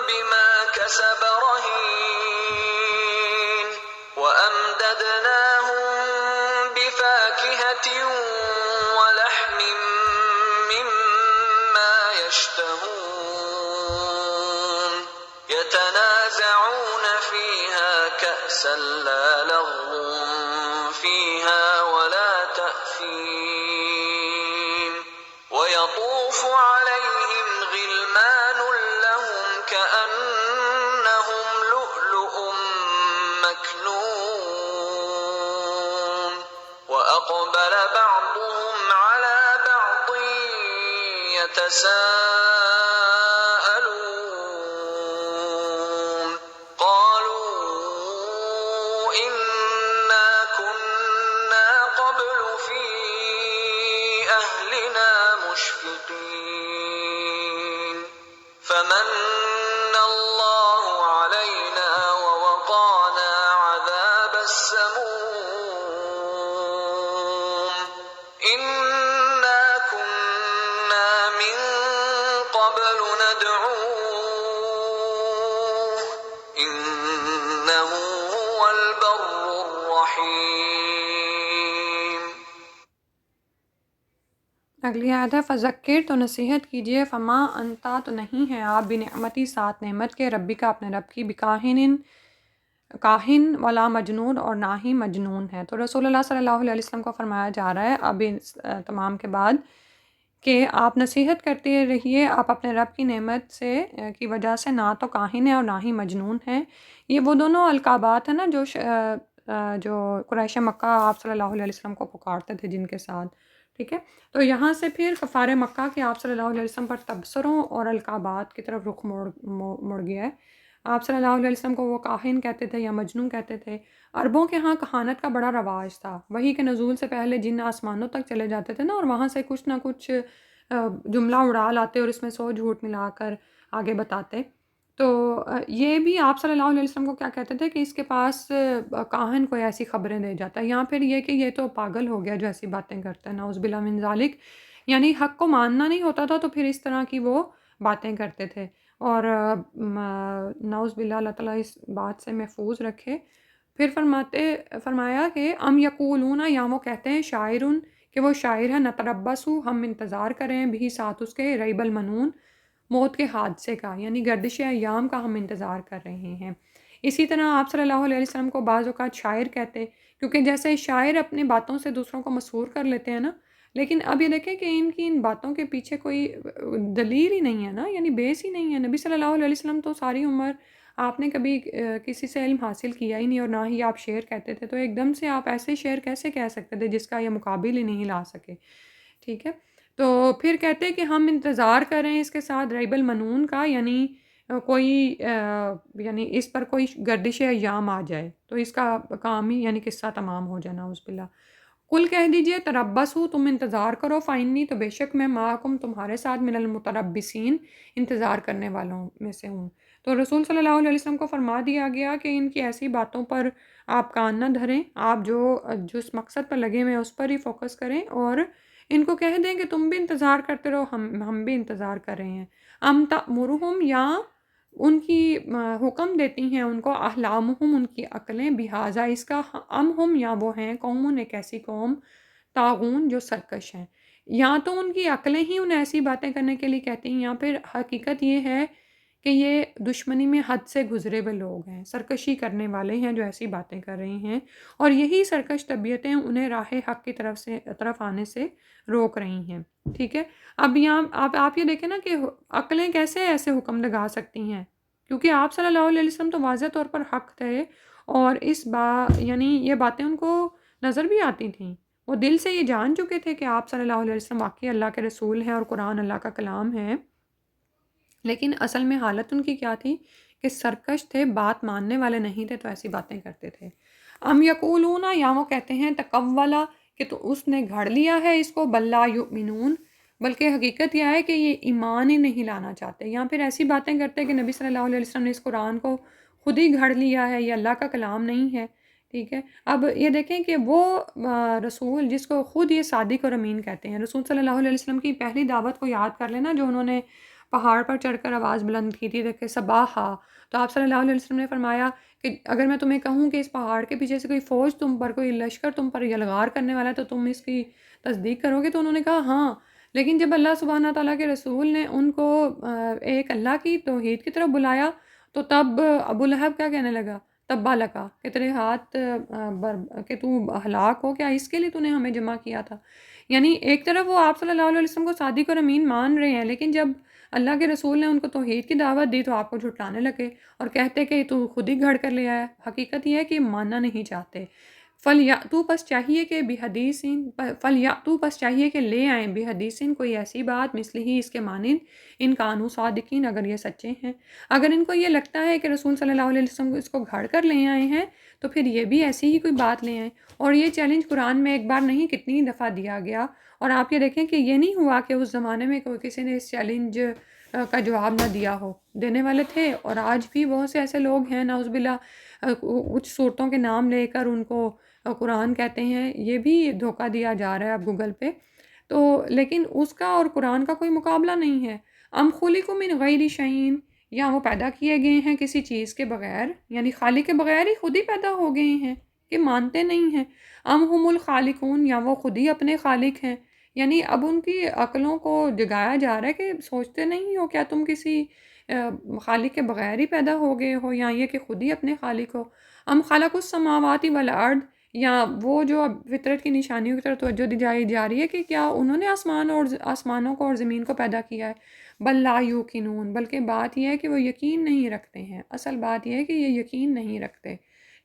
بما كسب رهين وأمددناهم بفاكهة ولحم مما يشتهون يتنازعون فيها كأسا لا لغو فيها ولا تأثيم ويطوف عليهم غلمان لهم كأنهم لؤلؤ مكنون وأقبل بعضهم على بعض يتساءلون قالوا إنا كنا قبل في أهلنا مشفقين فمن الله علينا ووقانا عذاب السموم إنا كنا من قبل ندعوه إنه هو البر الرحيم اگلی آیت ہے فذکر تو نصیحت کیجیے فما انتا تو نہیں ہے آپ بنعمتی ساتھ نعمت کے ربی کا اپنے رب کی کاہن ولا مجنون اور نہ ہی مجنون ہے۔ تو رسول اللہ صلی اللہ علیہ وسلم کو فرمایا جا رہا ہے اب اس تمام کے بعد کہ آپ نصیحت کرتے رہیے آپ اپنے رب کی نعمت سے کی وجہ سے نہ تو کاہن ہے اور نہ ہی مجنون ہے۔ یہ وہ دونوں القابات ہیں نا جو قریش مکہ آپ صلی اللہ علیہ وسلم کو پکارتے تھے جن کے ساتھ، ٹھیک ہے۔ تو یہاں سے پھر کفار مکہ کے آپ صلی اللہ علیہ وسلم پر تبصروں اور القابات کی طرف رخ مڑ گیا ہے۔ آپ صلی اللہ علیہ وسلم کو وہ کاہن کہتے تھے یا مجنون کہتے تھے۔ عربوں کے ہاں کہانت کا بڑا رواج تھا، وحی کے نزول سے پہلے جن آسمانوں تک چلے جاتے تھے نا اور وہاں سے کچھ نہ کچھ جملہ اڑا لاتے اور اس میں 100 جھوٹ ملا کر آگے بتاتے۔ تو یہ بھی آپ صلی اللہ علیہ وسلم کو کیا کہتے تھے کہ اس کے پاس کاہن کوئی ایسی خبریں دے جاتا ہے، یا پھر یہ کہ یہ تو پاگل ہو گیا جو ایسی باتیں کرتا ہے، نعوذ باللہ من ذالک، یعنی حق کو ماننا نہیں ہوتا تھا تو پھر اس طرح کی وہ باتیں کرتے تھے۔ اور نعوذ باللہ اللہ تعالیٰ اس بات سے محفوظ رکھے۔ پھر فرمایا کہ ام یقولون، یا وہ کہتے ہیں شاعرن کہ وہ شاعر ہے، نتربص ہم انتظار کریں بھی ساتھ اس کے ریب المنون، موت کے حادثے کا، یعنی گردش ایام کا ہم انتظار کر رہے ہیں۔ اسی طرح آپ صلی اللہ علیہ وسلم کو بعض اوقات شاعر کہتے، کیونکہ جیسے شاعر اپنی باتوں سے دوسروں کو مسحور کر لیتے ہیں نا، لیکن اب یہ دیکھیں کہ ان باتوں کے پیچھے کوئی دلیل ہی نہیں ہے نا، یعنی بیس ہی نہیں ہے۔ نبی صلی اللہ علیہ وسلم تو ساری عمر آپ نے کبھی کسی سے علم حاصل کیا ہی نہیں اور نہ ہی آپ شعر کہتے تھے، تو ایک دم سے آپ ایسے شعر کیسے کہہ سکتے تھے جس کا یہ مقابل ہی نہیں لا سکے، ٹھیک ہے۔ تو پھر کہتے کہ ہم انتظار کریں اس کے ساتھ ریب المنون کا، یعنی کوئی یعنی اس پر کوئی گردش ایام آ جائے تو اس کا کام ہی یعنی قصہ تمام ہو جائے، نعوذ باللہ۔ قل کہہ دیجئے تربصوا تم انتظار کرو، فإنی تو بے شک میں معکم تمہارے ساتھ من المتربصین انتظار کرنے والوں میں سے ہوں۔ تو رسول صلی اللہ علیہ وسلم کو فرما دیا گیا کہ ان کی ایسی باتوں پر آپ کان نہ دھریں، آپ جس مقصد پر لگے ہوئے ہیں اس پر ہی فوکس کریں، اور ان کو کہہ دیں کہ تم بھی انتظار کرتے رہو، ہم بھی انتظار کر رہے ہیں۔ ام تأمرہم، یا ان کی حکم دیتی ہیں ان کو، احلامہم ان کی عقلیں، بہذا اس کا، ام ہم یا وہ ہیں، قوم ایک ایسی قوم، طاغون جو سرکش ہیں۔ یا تو ان کی عقلیں ہی انہیں ایسی باتیں کرنے کے لیے کہتی ہیں، یا پھر حقیقت یہ ہے کہ یہ دشمنی میں حد سے گزرے ہوئے لوگ ہیں، سرکشی کرنے والے ہیں جو ایسی باتیں کر رہے ہیں، اور یہی سرکش طبیعتیں انہیں راہ حق کی طرف آنے سے روک رہی ہیں۔ ٹھیک ہے، اب یہاں آپ یہ دیکھیں نا کہ عقلیں کیسے ایسے حکم لگا سکتی ہیں، کیونکہ آپ صلی اللہ علیہ وسلم تو واضح طور پر حق تھے، اور یعنی یہ باتیں ان کو نظر بھی آتی تھیں، وہ دل سے یہ جان چکے تھے کہ آپ صلی اللہ علیہ وسلم واقعی اللہ کے رسول ہیں اور قرآن اللہ کا کلام ہے، لیکن اصل میں حالت ان کی کیا تھی کہ سرکش تھے، بات ماننے والے نہیں تھے، تو ایسی باتیں کرتے تھے۔ ام یقولون، یا وہ کہتے ہیں تقولا کہ تو اس نے گھڑ لیا ہے اس کو، بل لا یؤمنون، بلکہ حقیقت یہ ہے کہ یہ ایمان ہی نہیں لانا چاہتے، یا پھر ایسی باتیں کرتے ہیں کہ نبی صلی اللہ علیہ وسلم نے اس قرآن کو خود ہی گھڑ لیا ہے، یہ اللہ کا کلام نہیں ہے۔ ٹھیک ہے، اب یہ دیکھیں کہ وہ رسول جس کو خود یہ صادق اور امین کہتے ہیں، رسول صلی اللہ علیہ وسلم کی پہلی دعوت کو یاد کر لینا جو انہوں نے پہاڑ پر چڑھ کر آواز بلند کی تھی، دیکھے صباحا، تو آپ صلی اللہ علیہ وسلم نے فرمایا کہ اگر میں تمہیں کہوں کہ اس پہاڑ کے پیچھے سے کوئی فوج تم پر، کوئی لشکر تم پر یلغار کرنے والا ہے، تو تم اس کی تصدیق کرو گے؟ تو انہوں نے کہا ہاں، لیکن جب اللہ سبحانہ تعالیٰ کے رسول نے ان کو ایک اللہ کی توحید کی طرف بلایا، تو تب ابو لہب کیا کہنے لگا، تبا لگا کہ تیرے ہاتھ کہ تو ہلاک ہو، کیا اس کے لیے تو نے ہمیں جمع کیا تھا؟ یعنی ایک طرف وہ آپ صلی اللہ علیہ وسلم کو صادق اور امین مان رہے ہیں، لیکن جب اللہ کے رسول نے ان کو توحید کی دعوت دی تو آپ کو جھٹلانے لگے اور کہتے کہ تو خود ہی گھڑ کر لے آیا۔ حقیقت یہ ہے کہ ماننا نہیں چاہتے۔ فَلْيَأْتُوا پس چاہیے کہ فَلْيَأْتُوا پس چاہیے کہ لے آئیں بِحَدِیثٍ کوئی ایسی بات، مثلہ اس کے مانند، ان کانوا صادقین اگر یہ سچے ہیں۔ اگر ان کو یہ لگتا ہے کہ رسول صلی اللہ علیہ وسلم اس کو گھڑ کر لے آئے ہیں، تو پھر یہ بھی ایسی ہی کوئی بات لے آئیں۔ اور یہ چیلنج قرآن میں ایک بار نہیں کتنی دفعہ دیا گیا، اور آپ یہ دیکھیں کہ یہ نہیں ہوا کہ اس زمانے میں کوئی کسی نے اس چیلنج کا جواب نہ دیا ہو، دینے والے تھے، اور آج بھی بہت سے ایسے لوگ ہیں نعوذ باللہ کچھ صورتوں کے نام لے کر ان کو قرآن کہتے ہیں، یہ بھی دھوکہ دیا جا رہا ہے اب گوگل پہ، تو لیکن اس کا اور قرآن کا کوئی مقابلہ نہیں ہے۔ ام خلقوا من غیر شیء، یا وہ پیدا کیے گئے ہیں کسی چیز کے بغیر، یعنی خالق کے بغیر ہی خود ہی پیدا ہو گئے ہیں، کہ مانتے نہیں ہیں۔ ام هم الخالقون، یا وہ خود ہی اپنے خالق ہیں، یعنی اب ان کی عقلوں کو جگایا جا رہا ہے کہ سوچتے نہیں ہو کیا تم کسی خالق کے بغیر ہی پیدا ہو گئے ہو، یا یہ کہ خود ہی اپنے خالق ہو۔ ام خلق السماوات والارض، یا وہ جو اب فطرت کی نشانیوں کی طرف توجہ دی جا رہی ہے کہ کیا انہوں نے آسمانوں کو اور زمین کو پیدا کیا ہے، بل لا یوقنون، بلکہ بات یہ ہے کہ وہ یقین نہیں رکھتے ہیں، اصل بات یہ ہے کہ یہ یقین نہیں رکھتے۔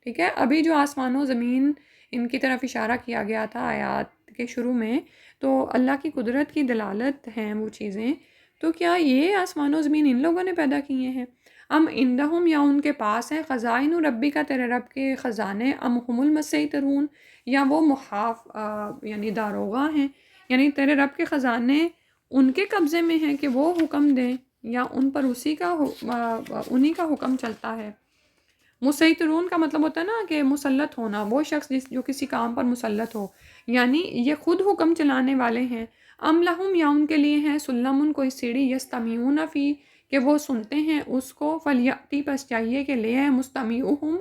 ٹھیک ہے، ابھی جو آسمان و زمین ان کی طرف اشارہ کیا گیا تھا آیات کے شروع میں، تو اللہ کی قدرت کی دلالت ہیں وہ چیزیں، تو کیا یہ آسمان و زمین ان لوگوں نے پیدا کیے ہیں؟ ام عندہم، یا ان کے پاس ہیں، خزائن ربی کا، تیرے رب کے خزانے، ام هم المسیطرون، یا وہ یعنی داروغہ ہیں، یعنی تیرے رب کے خزانے ان کے قبضے میں ہیں کہ وہ حکم دیں، یا ان پر انہی کا حکم چلتا ہے۔ مسیطرون کا مطلب ہوتا ہے نا کہ مسلط ہونا، وہ شخص جو کسی کام پر مسلط ہو، یعنی یہ خود حکم چلانے والے ہیں۔ ام لہم، یا ان کے لیے ہیں، سلم کوئی سیڑھی، یستمیعون فی، کہ وہ سنتے ہیں اس کو، فلیأتی پس چاہیے کہ لے آئیں، مستمیعہم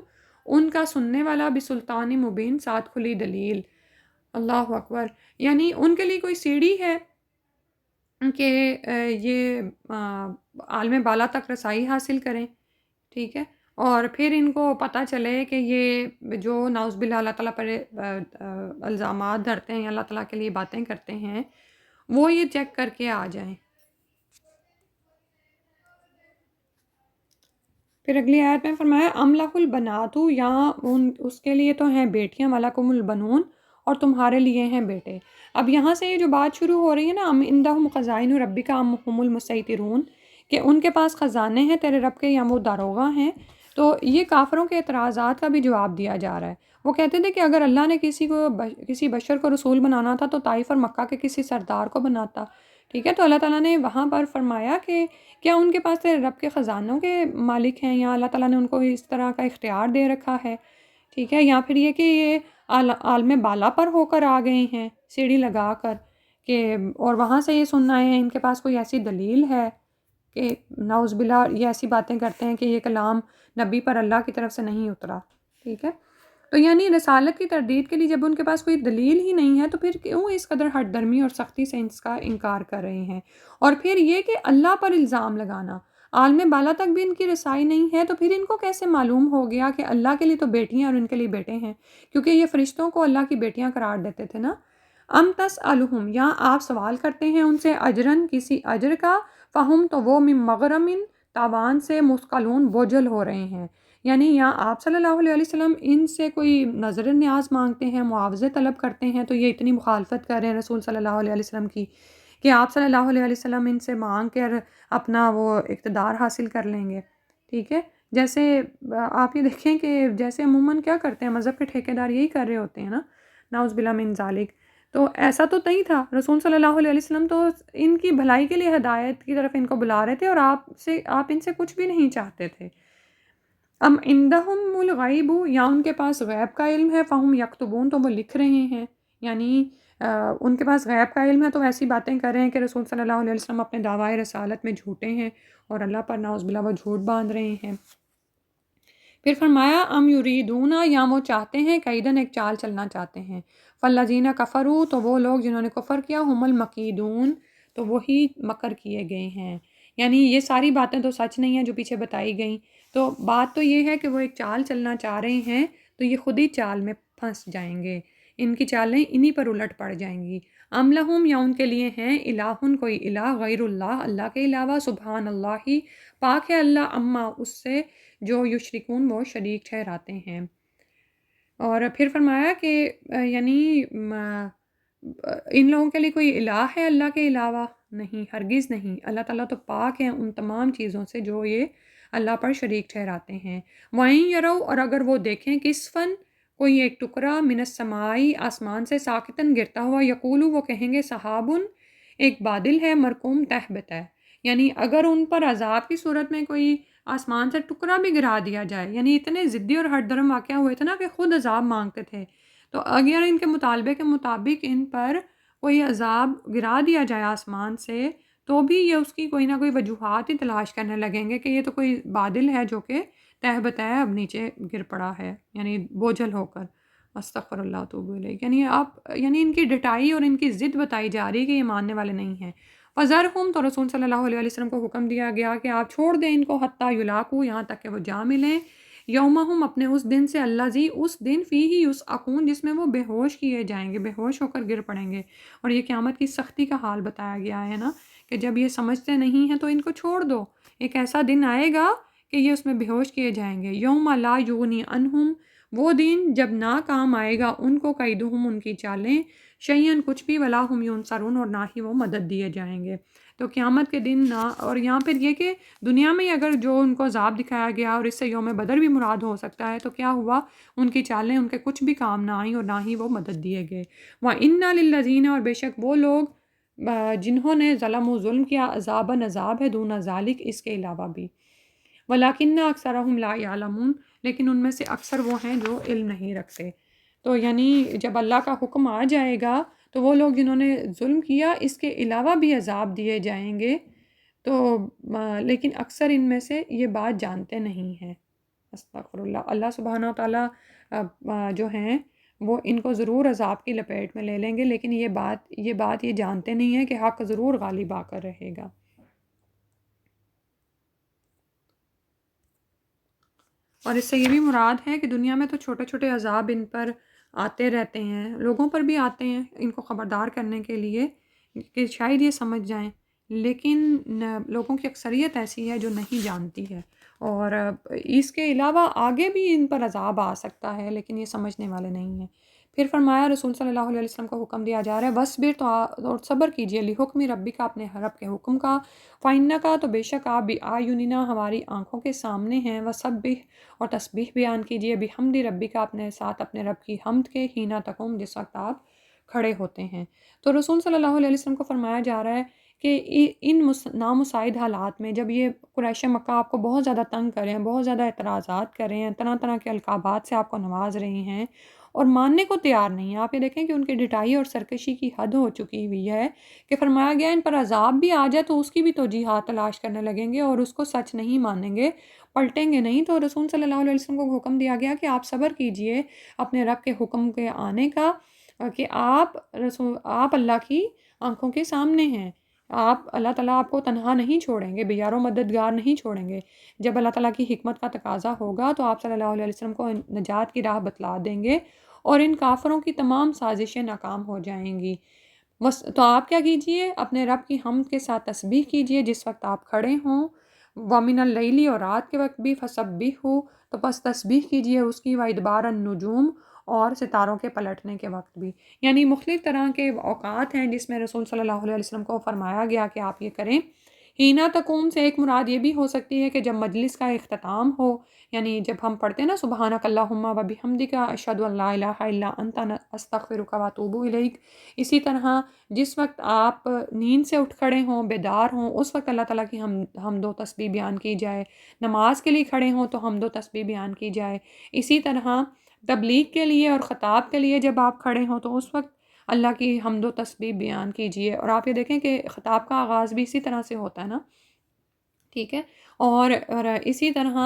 ان کا سننے والا، بسلطان مبین ساتھ کھلی دلیل۔ اللہ اکبر، یعنی ان کے لیے کوئی سیڑھی ہے کہ یہ عالم بالا تک رسائی حاصل کریں، ٹھیک ہے، اور پھر ان کو پتہ چلے کہ یہ جو نعوذ باللہ اللہ تعالیٰ پر الزامات دھرتے ہیں، اللہ تعالیٰ کے لیے باتیں کرتے ہیں، وہ یہ چیک کر کے آ جائیں۔ پھر اگلی آیت میں فرمایا ام لہ البنات، یا اس کے لیے تو ہیں بیٹیاں، ولکم البنون، اور تمہارے لیے ہیں بیٹے۔ اب یہاں سے یہ جو بات شروع ہو رہی ہے نا، ام عندہم خزائن ربک ام هم المسیطرون، کہ ان کے پاس خزانے ہیں تیرے رب کے، یا وہ داروغہ ہیں، تو یہ کافروں کے اعتراضات کا بھی جواب دیا جا رہا ہے۔ وہ کہتے تھے کہ اگر اللہ نے کسی بشر کو رسول بنانا تھا تو طائف اور مکہ کے کسی سردار کو بناتا، ٹھیک ہے؟ تو اللہ تعالیٰ نے وہاں پر فرمایا کہ کیا ان کے پاس تیرے رب کے خزانوں کے مالک ہیں، یا اللہ تعالیٰ نے ان کو اس طرح کا اختیار دے رکھا ہے، ٹھیک ہے؟ یا پھر یہ کہ یہ عالم بالا پر ہو کر آ گئے ہیں سیڑھی لگا کر، کہ اور وہاں سے یہ سننا ہے، ان کے پاس کوئی ایسی دلیل ہے کہ نعوذ باللہ یہ ایسی باتیں کرتے ہیں کہ یہ کلام نبی پر اللہ کی طرف سے نہیں اترا، ٹھیک ہے؟ تو یعنی رسالت کی تردید کے لیے جب ان کے پاس کوئی دلیل ہی نہیں ہے تو پھر کیوں اس قدر ہٹ درمی اور سختی سے اس کا انکار کر رہے ہیں؟ اور پھر یہ کہ اللہ پر الزام لگانا، عالم بالا تک بھی ان کی رسائی نہیں ہے، تو پھر ان کو کیسے معلوم ہو گیا کہ اللہ کے لیے تو بیٹیاں اور ان کے لیے بیٹے ہیں؟ کیونکہ یہ فرشتوں کو اللہ کی بیٹیاں قرار دیتے تھے نا۔ ام تسألہم، یا آپ سوال کرتے ہیں ان سے، اجرن کسی اجر کا، فہم تو وہ من مغرم تاوان سے مسقلون بوجھل ہو رہے ہیں، یعنی یا آپ صلی اللہ علیہ وسلم ان سے کوئی نظر نیاز مانگتے ہیں، معاوضے طلب کرتے ہیں، تو یہ اتنی مخالفت کر رہے ہیں رسول صلی اللہ علیہ وسلم کی کہ آپ صلی اللہ علیہ وسلم ان سے مانگ کر اپنا وہ اقتدار حاصل کر لیں گے، ٹھیک ہے؟ جیسے آپ یہ دیکھیں کہ جیسے عموماً کیا کرتے ہیں مذہب کے ٹھیکیدار یہی کر رہے ہوتے ہیں نا، نعوذ باللہ من ذالک۔ تو ایسا تو نہیں تھا، رسول صلی اللہ علیہ وسلم تو ان کی بھلائی کے لیے ہدایت کی طرف ان کو بلا رہے تھے، اور آپ ان سے کچھ بھی نہیں چاہتے تھے۔ ام عندہم الغیب، یا ان کے پاس غیب کا علم ہے، فہم یکتبون، تو وہ لکھ رہے ہیں، یعنی ان کے پاس غیب کا علم ہے تو ایسی باتیں کر رہے ہیں کہ رسول صلی اللہ علیہ وسلم اپنے دعویٰ رسالت میں جھوٹے ہیں اور اللہ پر نعوذ باللہ وہ جھوٹ باندھ رہے ہیں۔ پھر فرمایا ام یریدون، یا وہ چاہتے ہیں، کیدن ایک چال چلنا چاہتے ہیں، فالذین کفروا، تو وہ لوگ جنہوں نے کفر کیا، ہم المکیدون، تو وہی مکر کیے گئے ہیں۔ یعنی یہ ساری باتیں تو سچ نہیں ہیں جو پیچھے بتائی گئیں، تو بات تو یہ ہے کہ وہ ایک چال چلنا چاہ رہے ہیں تو یہ خود ہی چال میں پھنس جائیں گے، ان کی چالیں انہی پر الٹ پڑ جائیں گی۔ ام لہم، یا ان کے لیے ہیں، الہن کوئی الہ، غیر اللہ، اللہ کے علاوہ، سبحان اللہ، پاک ہے اللہ، اما اس سے جو یشرکون وہ شریک ٹھہراتے ہیں۔ اور پھر فرمایا کہ یعنی ان لوگوں کے لیے کوئی الہ ہے اللہ کے علاوہ؟ نہیں، ہرگز نہیں، اللہ تعالیٰ تو پاک ہیں ان تمام چیزوں سے جو یہ اللہ پر شریک ٹھہراتے ہیں۔ وَإِن يَرَوْا، اور اگر وہ دیکھیں، کسفن کوئی ایک ٹکڑا، من السمائی آسمان سے، ساقطن گرتا ہوا، یقولو وہ کہیں گے، صحابن ایک بادل ہے، مرکوم تہبت ہے، یعنی اگر ان پر عذاب کی صورت میں کوئی آسمان سے ٹکڑا بھی گرا دیا جائے، یعنی اتنے ضدی اور ہٹ درم واقعہ ہوئے تھے نا کہ خود عذاب مانگتے تھے، تو اگر ان کے مطالبے کے مطابق ان پر کوئی عذاب گرا دیا جائے آسمان سے، تو بھی یہ اس کی کوئی نہ کوئی وجوہات ہی تلاش کرنے لگیں گے کہ یہ تو کوئی بادل ہے جو کہ تہ بتہ اب نیچے گر پڑا ہے، یعنی بوجھل ہو کر، استغفر اللہ توب الیہ، یعنی ان کی ڈٹائی اور ان کی ضد بتائی جا رہی ہے کہ یہ ماننے والے نہیں ہیں۔ فَذَرْهُمْ، تو رسول صلی اللہ علیہ وسلم کو حکم دیا گیا کہ آپ چھوڑ دیں ان کو، حتیٰ یلاقوا، یہاں تک کہ وہ جا ملیں، یومہم، اپنے اس دن سے، الذی، اس دن، فیہ یصعقون، جس میں وہ بے ہوش کیے جائیں گے، بے ہوش ہو کر گر پڑیں گے۔ اور یہ قیامت کی سختی کا حال بتایا گیا ہے نا، کہ جب یہ سمجھتے نہیں ہیں تو ان کو چھوڑ دو، ایک ایسا دن آئے گا کہ یہ اس میں بے ہوش کیے جائیں گے۔ یوم لا یغنی عنہم، وہ دن جب نہ کام آئے گا ان کو، قیدہم، ان کی چالیں، شیئن، کچھ بھی، ولا ہم ینصرون، اور نہ ہی وہ مدد دیے جائیں گے۔ تو قیامت کے دن نہ، اور یہاں پھر یہ کہ دنیا میں اگر جو ان کو عذاب دکھایا گیا اور اس سے یوم بدر بھی مراد ہو سکتا ہے، تو کیا ہوا، ان کی چالیں ان کے کچھ بھی کام نہ آئیں اور نہ ہی وہ مدد دیے گئے۔ وَإِنَّ لِلَّذِينَ، اور بے شک وہ لوگ جنہوں نے ظلم و ظلم کیا، عذاباً، عذاب ہے، دون ذالک، اس کے علاوہ بھی، وَلَكِنَّ أَكْثَرَهُمْ لَا يَعْلَمُونَ، لیکن ان میں سے اکثر وہ ہیں جو علم نہیں رکھتے۔ تو یعنی جب اللہ کا حکم آ جائے گا تو وہ لوگ جنہوں نے ظلم کیا اس کے علاوہ بھی عذاب دیے جائیں گے، تو لیکن اکثر ان میں سے یہ بات جانتے نہیں ہیں۔ استغفر اللہ، اللہ سبحانہ و تعالیٰ جو ہیں وہ ان کو ضرور عذاب کی لپیٹ میں لے لیں گے، لیکن یہ بات یہ جانتے نہیں ہیں کہ حق ضرور غالب آ کر رہے گا۔ اور اس سے یہ بھی مراد ہے کہ دنیا میں تو چھوٹے چھوٹے عذاب ان پر آتے رہتے ہیں، لوگوں پر بھی آتے ہیں ان کو خبردار کرنے کے لیے کہ شاید یہ سمجھ جائیں، لیکن لوگوں کی اکثریت ایسی ہے جو نہیں جانتی ہے، اور اس کے علاوہ آگے بھی ان پر عذاب آ سکتا ہے لیکن یہ سمجھنے والے نہیں ہیں۔ پھر فرمایا رسول صلی اللہ علیہ وسلم کو حکم دیا جا رہا ہے وصبر تو اور صبر کیجئے لحکم ربی کا اپنے رب کے حکم کا فائنہ کا تو بے شک آپ بھی آیوننا ہماری آنکھوں کے سامنے ہیں وسبح اور تسبیح بیان کیجئے بحمد ربی کا اپنے ساتھ اپنے رب کی حمد کے ہینا تقوم جس وقت آپ کھڑے ہوتے ہیں۔ تو رسول صلی اللہ علیہ وسلم کو فرمایا جا رہا ہے کہ ان نامساعد حالات میں جب یہ قریش مکہ آپ کو بہت زیادہ تنگ کر رہے ہیں، بہت زیادہ اعتراضات کر رہے ہیں، طرح طرح کے القابات سے آپ کو نواز رہے ہیں اور ماننے کو تیار نہیں ہیں، آپ یہ دیکھیں کہ ان کی ڈٹائی اور سرکشی کی حد ہو چکی ہوئی ہے کہ فرمایا گیا ان پر عذاب بھی آ جائے تو اس کی بھی توجیحات تلاش کرنے لگیں گے اور اس کو سچ نہیں مانیں گے، پلٹیں گے نہیں۔ تو رسول صلی اللہ علیہ وسلم کو حکم دیا گیا کہ آپ صبر کیجئے اپنے رب کے حکم کے آنے کا، کہ آپ اللہ کی آنکھوں کے سامنے ہیں، آپ اللہ تعالیٰ آپ کو تنہا نہیں چھوڑیں گے، بے یار و مددگار نہیں چھوڑیں گے۔ جب اللہ تعالیٰ کی حکمت کا تقاضا ہوگا تو آپ صلی اللہ علیہ وسلم کو نجات کی راہ بتلا دیں گے اور ان کافروں کی تمام سازشیں ناکام ہو جائیں گی۔ تو آپ کیا کیجئے اپنے رب کی حمد کے ساتھ تسبیح کیجئے جس وقت آپ کھڑے ہوں، وَمِنَ اللیلی اور رات کے وقت بھی فَسَبِّحُ تو بس تسبیح کیجئے اس کی وَإِدْبَارَ النُّجُومِ اور ستاروں کے پلٹنے کے وقت بھی، یعنی مختلف طرح کے اوقات ہیں جس میں رسول صلی اللہ علیہ وسلم کو فرمایا گیا کہ آپ یہ کریں۔ ہینا تقوم سے ایک مراد یہ بھی ہو سکتی ہے کہ جب مجلس کا اختتام ہو، یعنی جب ہم پڑھتے ہیں نا سبحانک اللہم و بحمدک اشہد ان لا الہ الا انت استغفرک و اتوب الیک، اسی طرح جس وقت آپ نیند سے اٹھ کھڑے ہوں، بیدار ہوں، اس وقت اللہ تعالیٰ کی حمد و تسبیح بیان کی جائے، نماز کے لیے کھڑے ہوں تو حمد و تسبیح بیان کی جائے، اسی طرح تبلیغ کے لیے اور خطاب کے لیے جب آپ کھڑے ہوں تو اس وقت اللہ کی حمد و تسبیح بیان کیجئے۔ اور آپ یہ دیکھیں کہ خطاب کا آغاز بھی اسی طرح سے ہوتا ہے نا، ٹھیک ہے، اور اسی طرح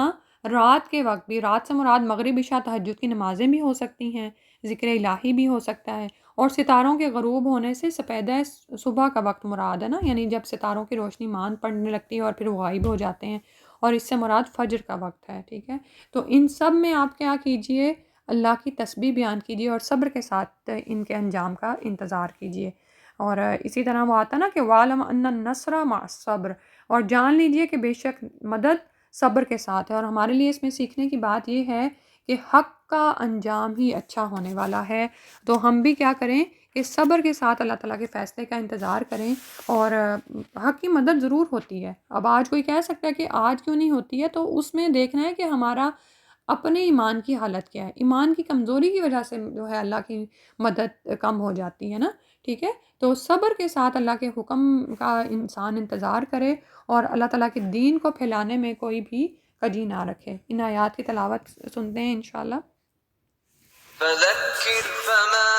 رات کے وقت بھی، رات سے مراد مغرب عشاء تہجد کی نمازیں بھی ہو سکتی ہیں، ذکر الہی بھی ہو سکتا ہے، اور ستاروں کے غروب ہونے سے سپیدہ صبح کا وقت مراد ہے نا، یعنی جب ستاروں کی روشنی ماند پڑنے لگتی ہے اور پھر وہ غائب ہو جاتے ہیں، اور اس سے مراد فجر کا وقت ہے، ٹھیک ہے۔ تو ان سب میں آپ کیا کیجئے اللہ کی تسبیح بیان کیجئے اور صبر کے ساتھ ان کے انجام کا انتظار کیجئے۔ اور اسی طرح وہ آتا نا کہ وَعْلَمْ أَنَّ النَّصْرَ مَعَ الصَّبْرِ اور جان لیجئے کہ بے شک مدد صبر کے ساتھ ہے۔ اور ہمارے لیے اس میں سیکھنے کی بات یہ ہے کہ حق کا انجام ہی اچھا ہونے والا ہے، تو ہم بھی کیا کریں کہ صبر کے ساتھ اللہ تعالیٰ کے فیصلے کا انتظار کریں، اور حق کی مدد ضرور ہوتی ہے۔ اب آج کوئی کہہ سکتا ہے کہ آج کیوں نہیں ہوتی ہے، تو اس میں دیکھنا ہے کہ ہمارا اپنے ایمان کی حالت کیا ہے، ایمان کی کمزوری کی وجہ سے جو ہے اللہ کی مدد کم ہو جاتی ہے نا، ٹھیک ہے۔ تو صبر کے ساتھ اللہ کے حکم کا انسان انتظار کرے اور اللہ تعالیٰ کے دین کو پھیلانے میں کوئی بھی کجی نہ رکھے۔ ان آیات کی تلاوت سنتے ہیں انشاءاللہ۔ فذكر فما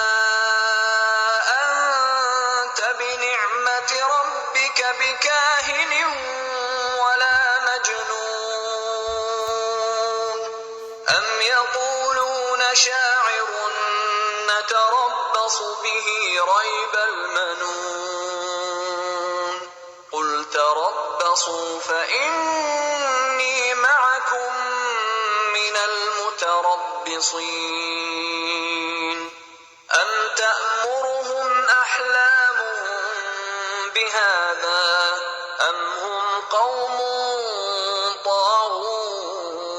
أنت بنعمة ربك بكاهن ولا مجنون أم يقولون شاعر نتربص به ريب المنون قل تربصوا فإني معكم من المتربصين أم تأمرهم أحلامهم بهذا أم هم قوم طاغون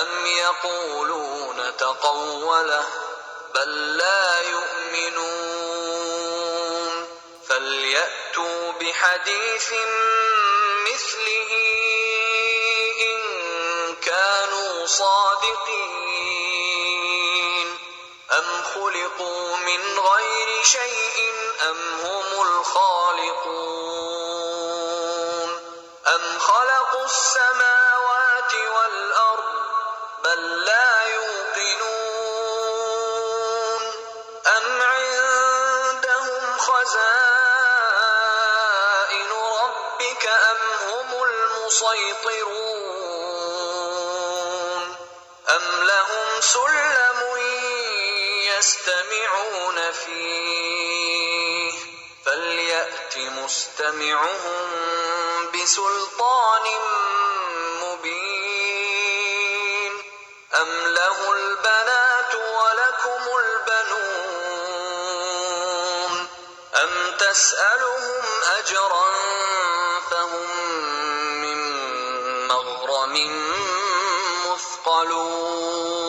أم يقولون تقوله بل لا يؤمنون فليأتوا بحديث مثله إن كانوا صادقين أم خلقوا من غير شيء أم هم الخالقون أم خلقوا السماوات والأرض بل لا يوقنون أم عندهم خزائن ربك أم هم المسيطرون أم لهم سلم يستمعون فيه فليأت مستمعهم بسلطان مبين أم له البنات ولكم البنون أم تسألهم أجرا فهم من مغرم مثقلون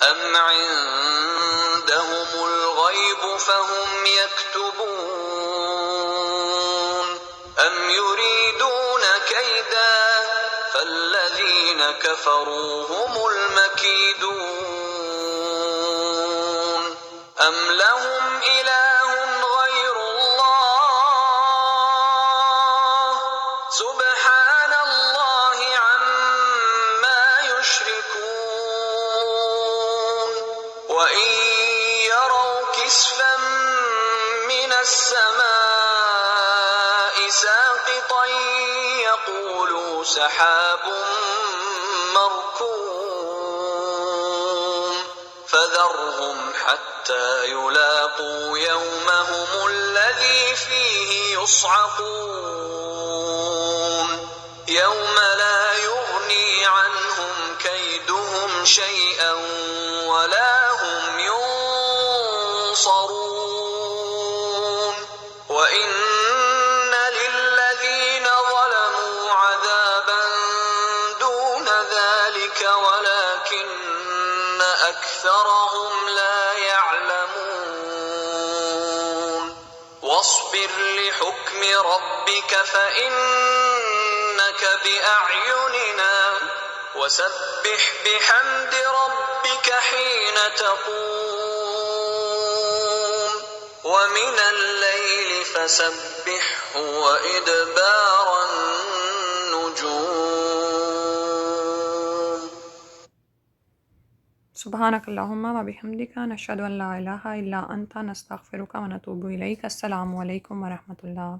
أم عندهم الغيب فهم يكتبون أم يريدون كيدا فالذين كفروا هم المكيدون أم لهم إله غير الله سبحان الله عما يشركون وإن يروا كسفا من السماء ساقطا يقولوا سحاب مركوم فذرهم حتى يلاقوا يومهم الذي فيه يصعقون يوم لا يغني عنهم كيدهم شيئا ولا هم ينصرون وإن للذين ظلموا عذابا دون ذلك ولكن أكثرهم لا يعلمون واصبر لحكم ربك فإنك بأعيننا وسبح بحمد ربك حين تقوم ومن الليل فسبحه وإدبار النجوم سبحانك اللهم وبحمدك نشهد أن لا إله إلا أنت نستغفرك ونتوب إليك. السلام علیکم ورحمۃ اللہ.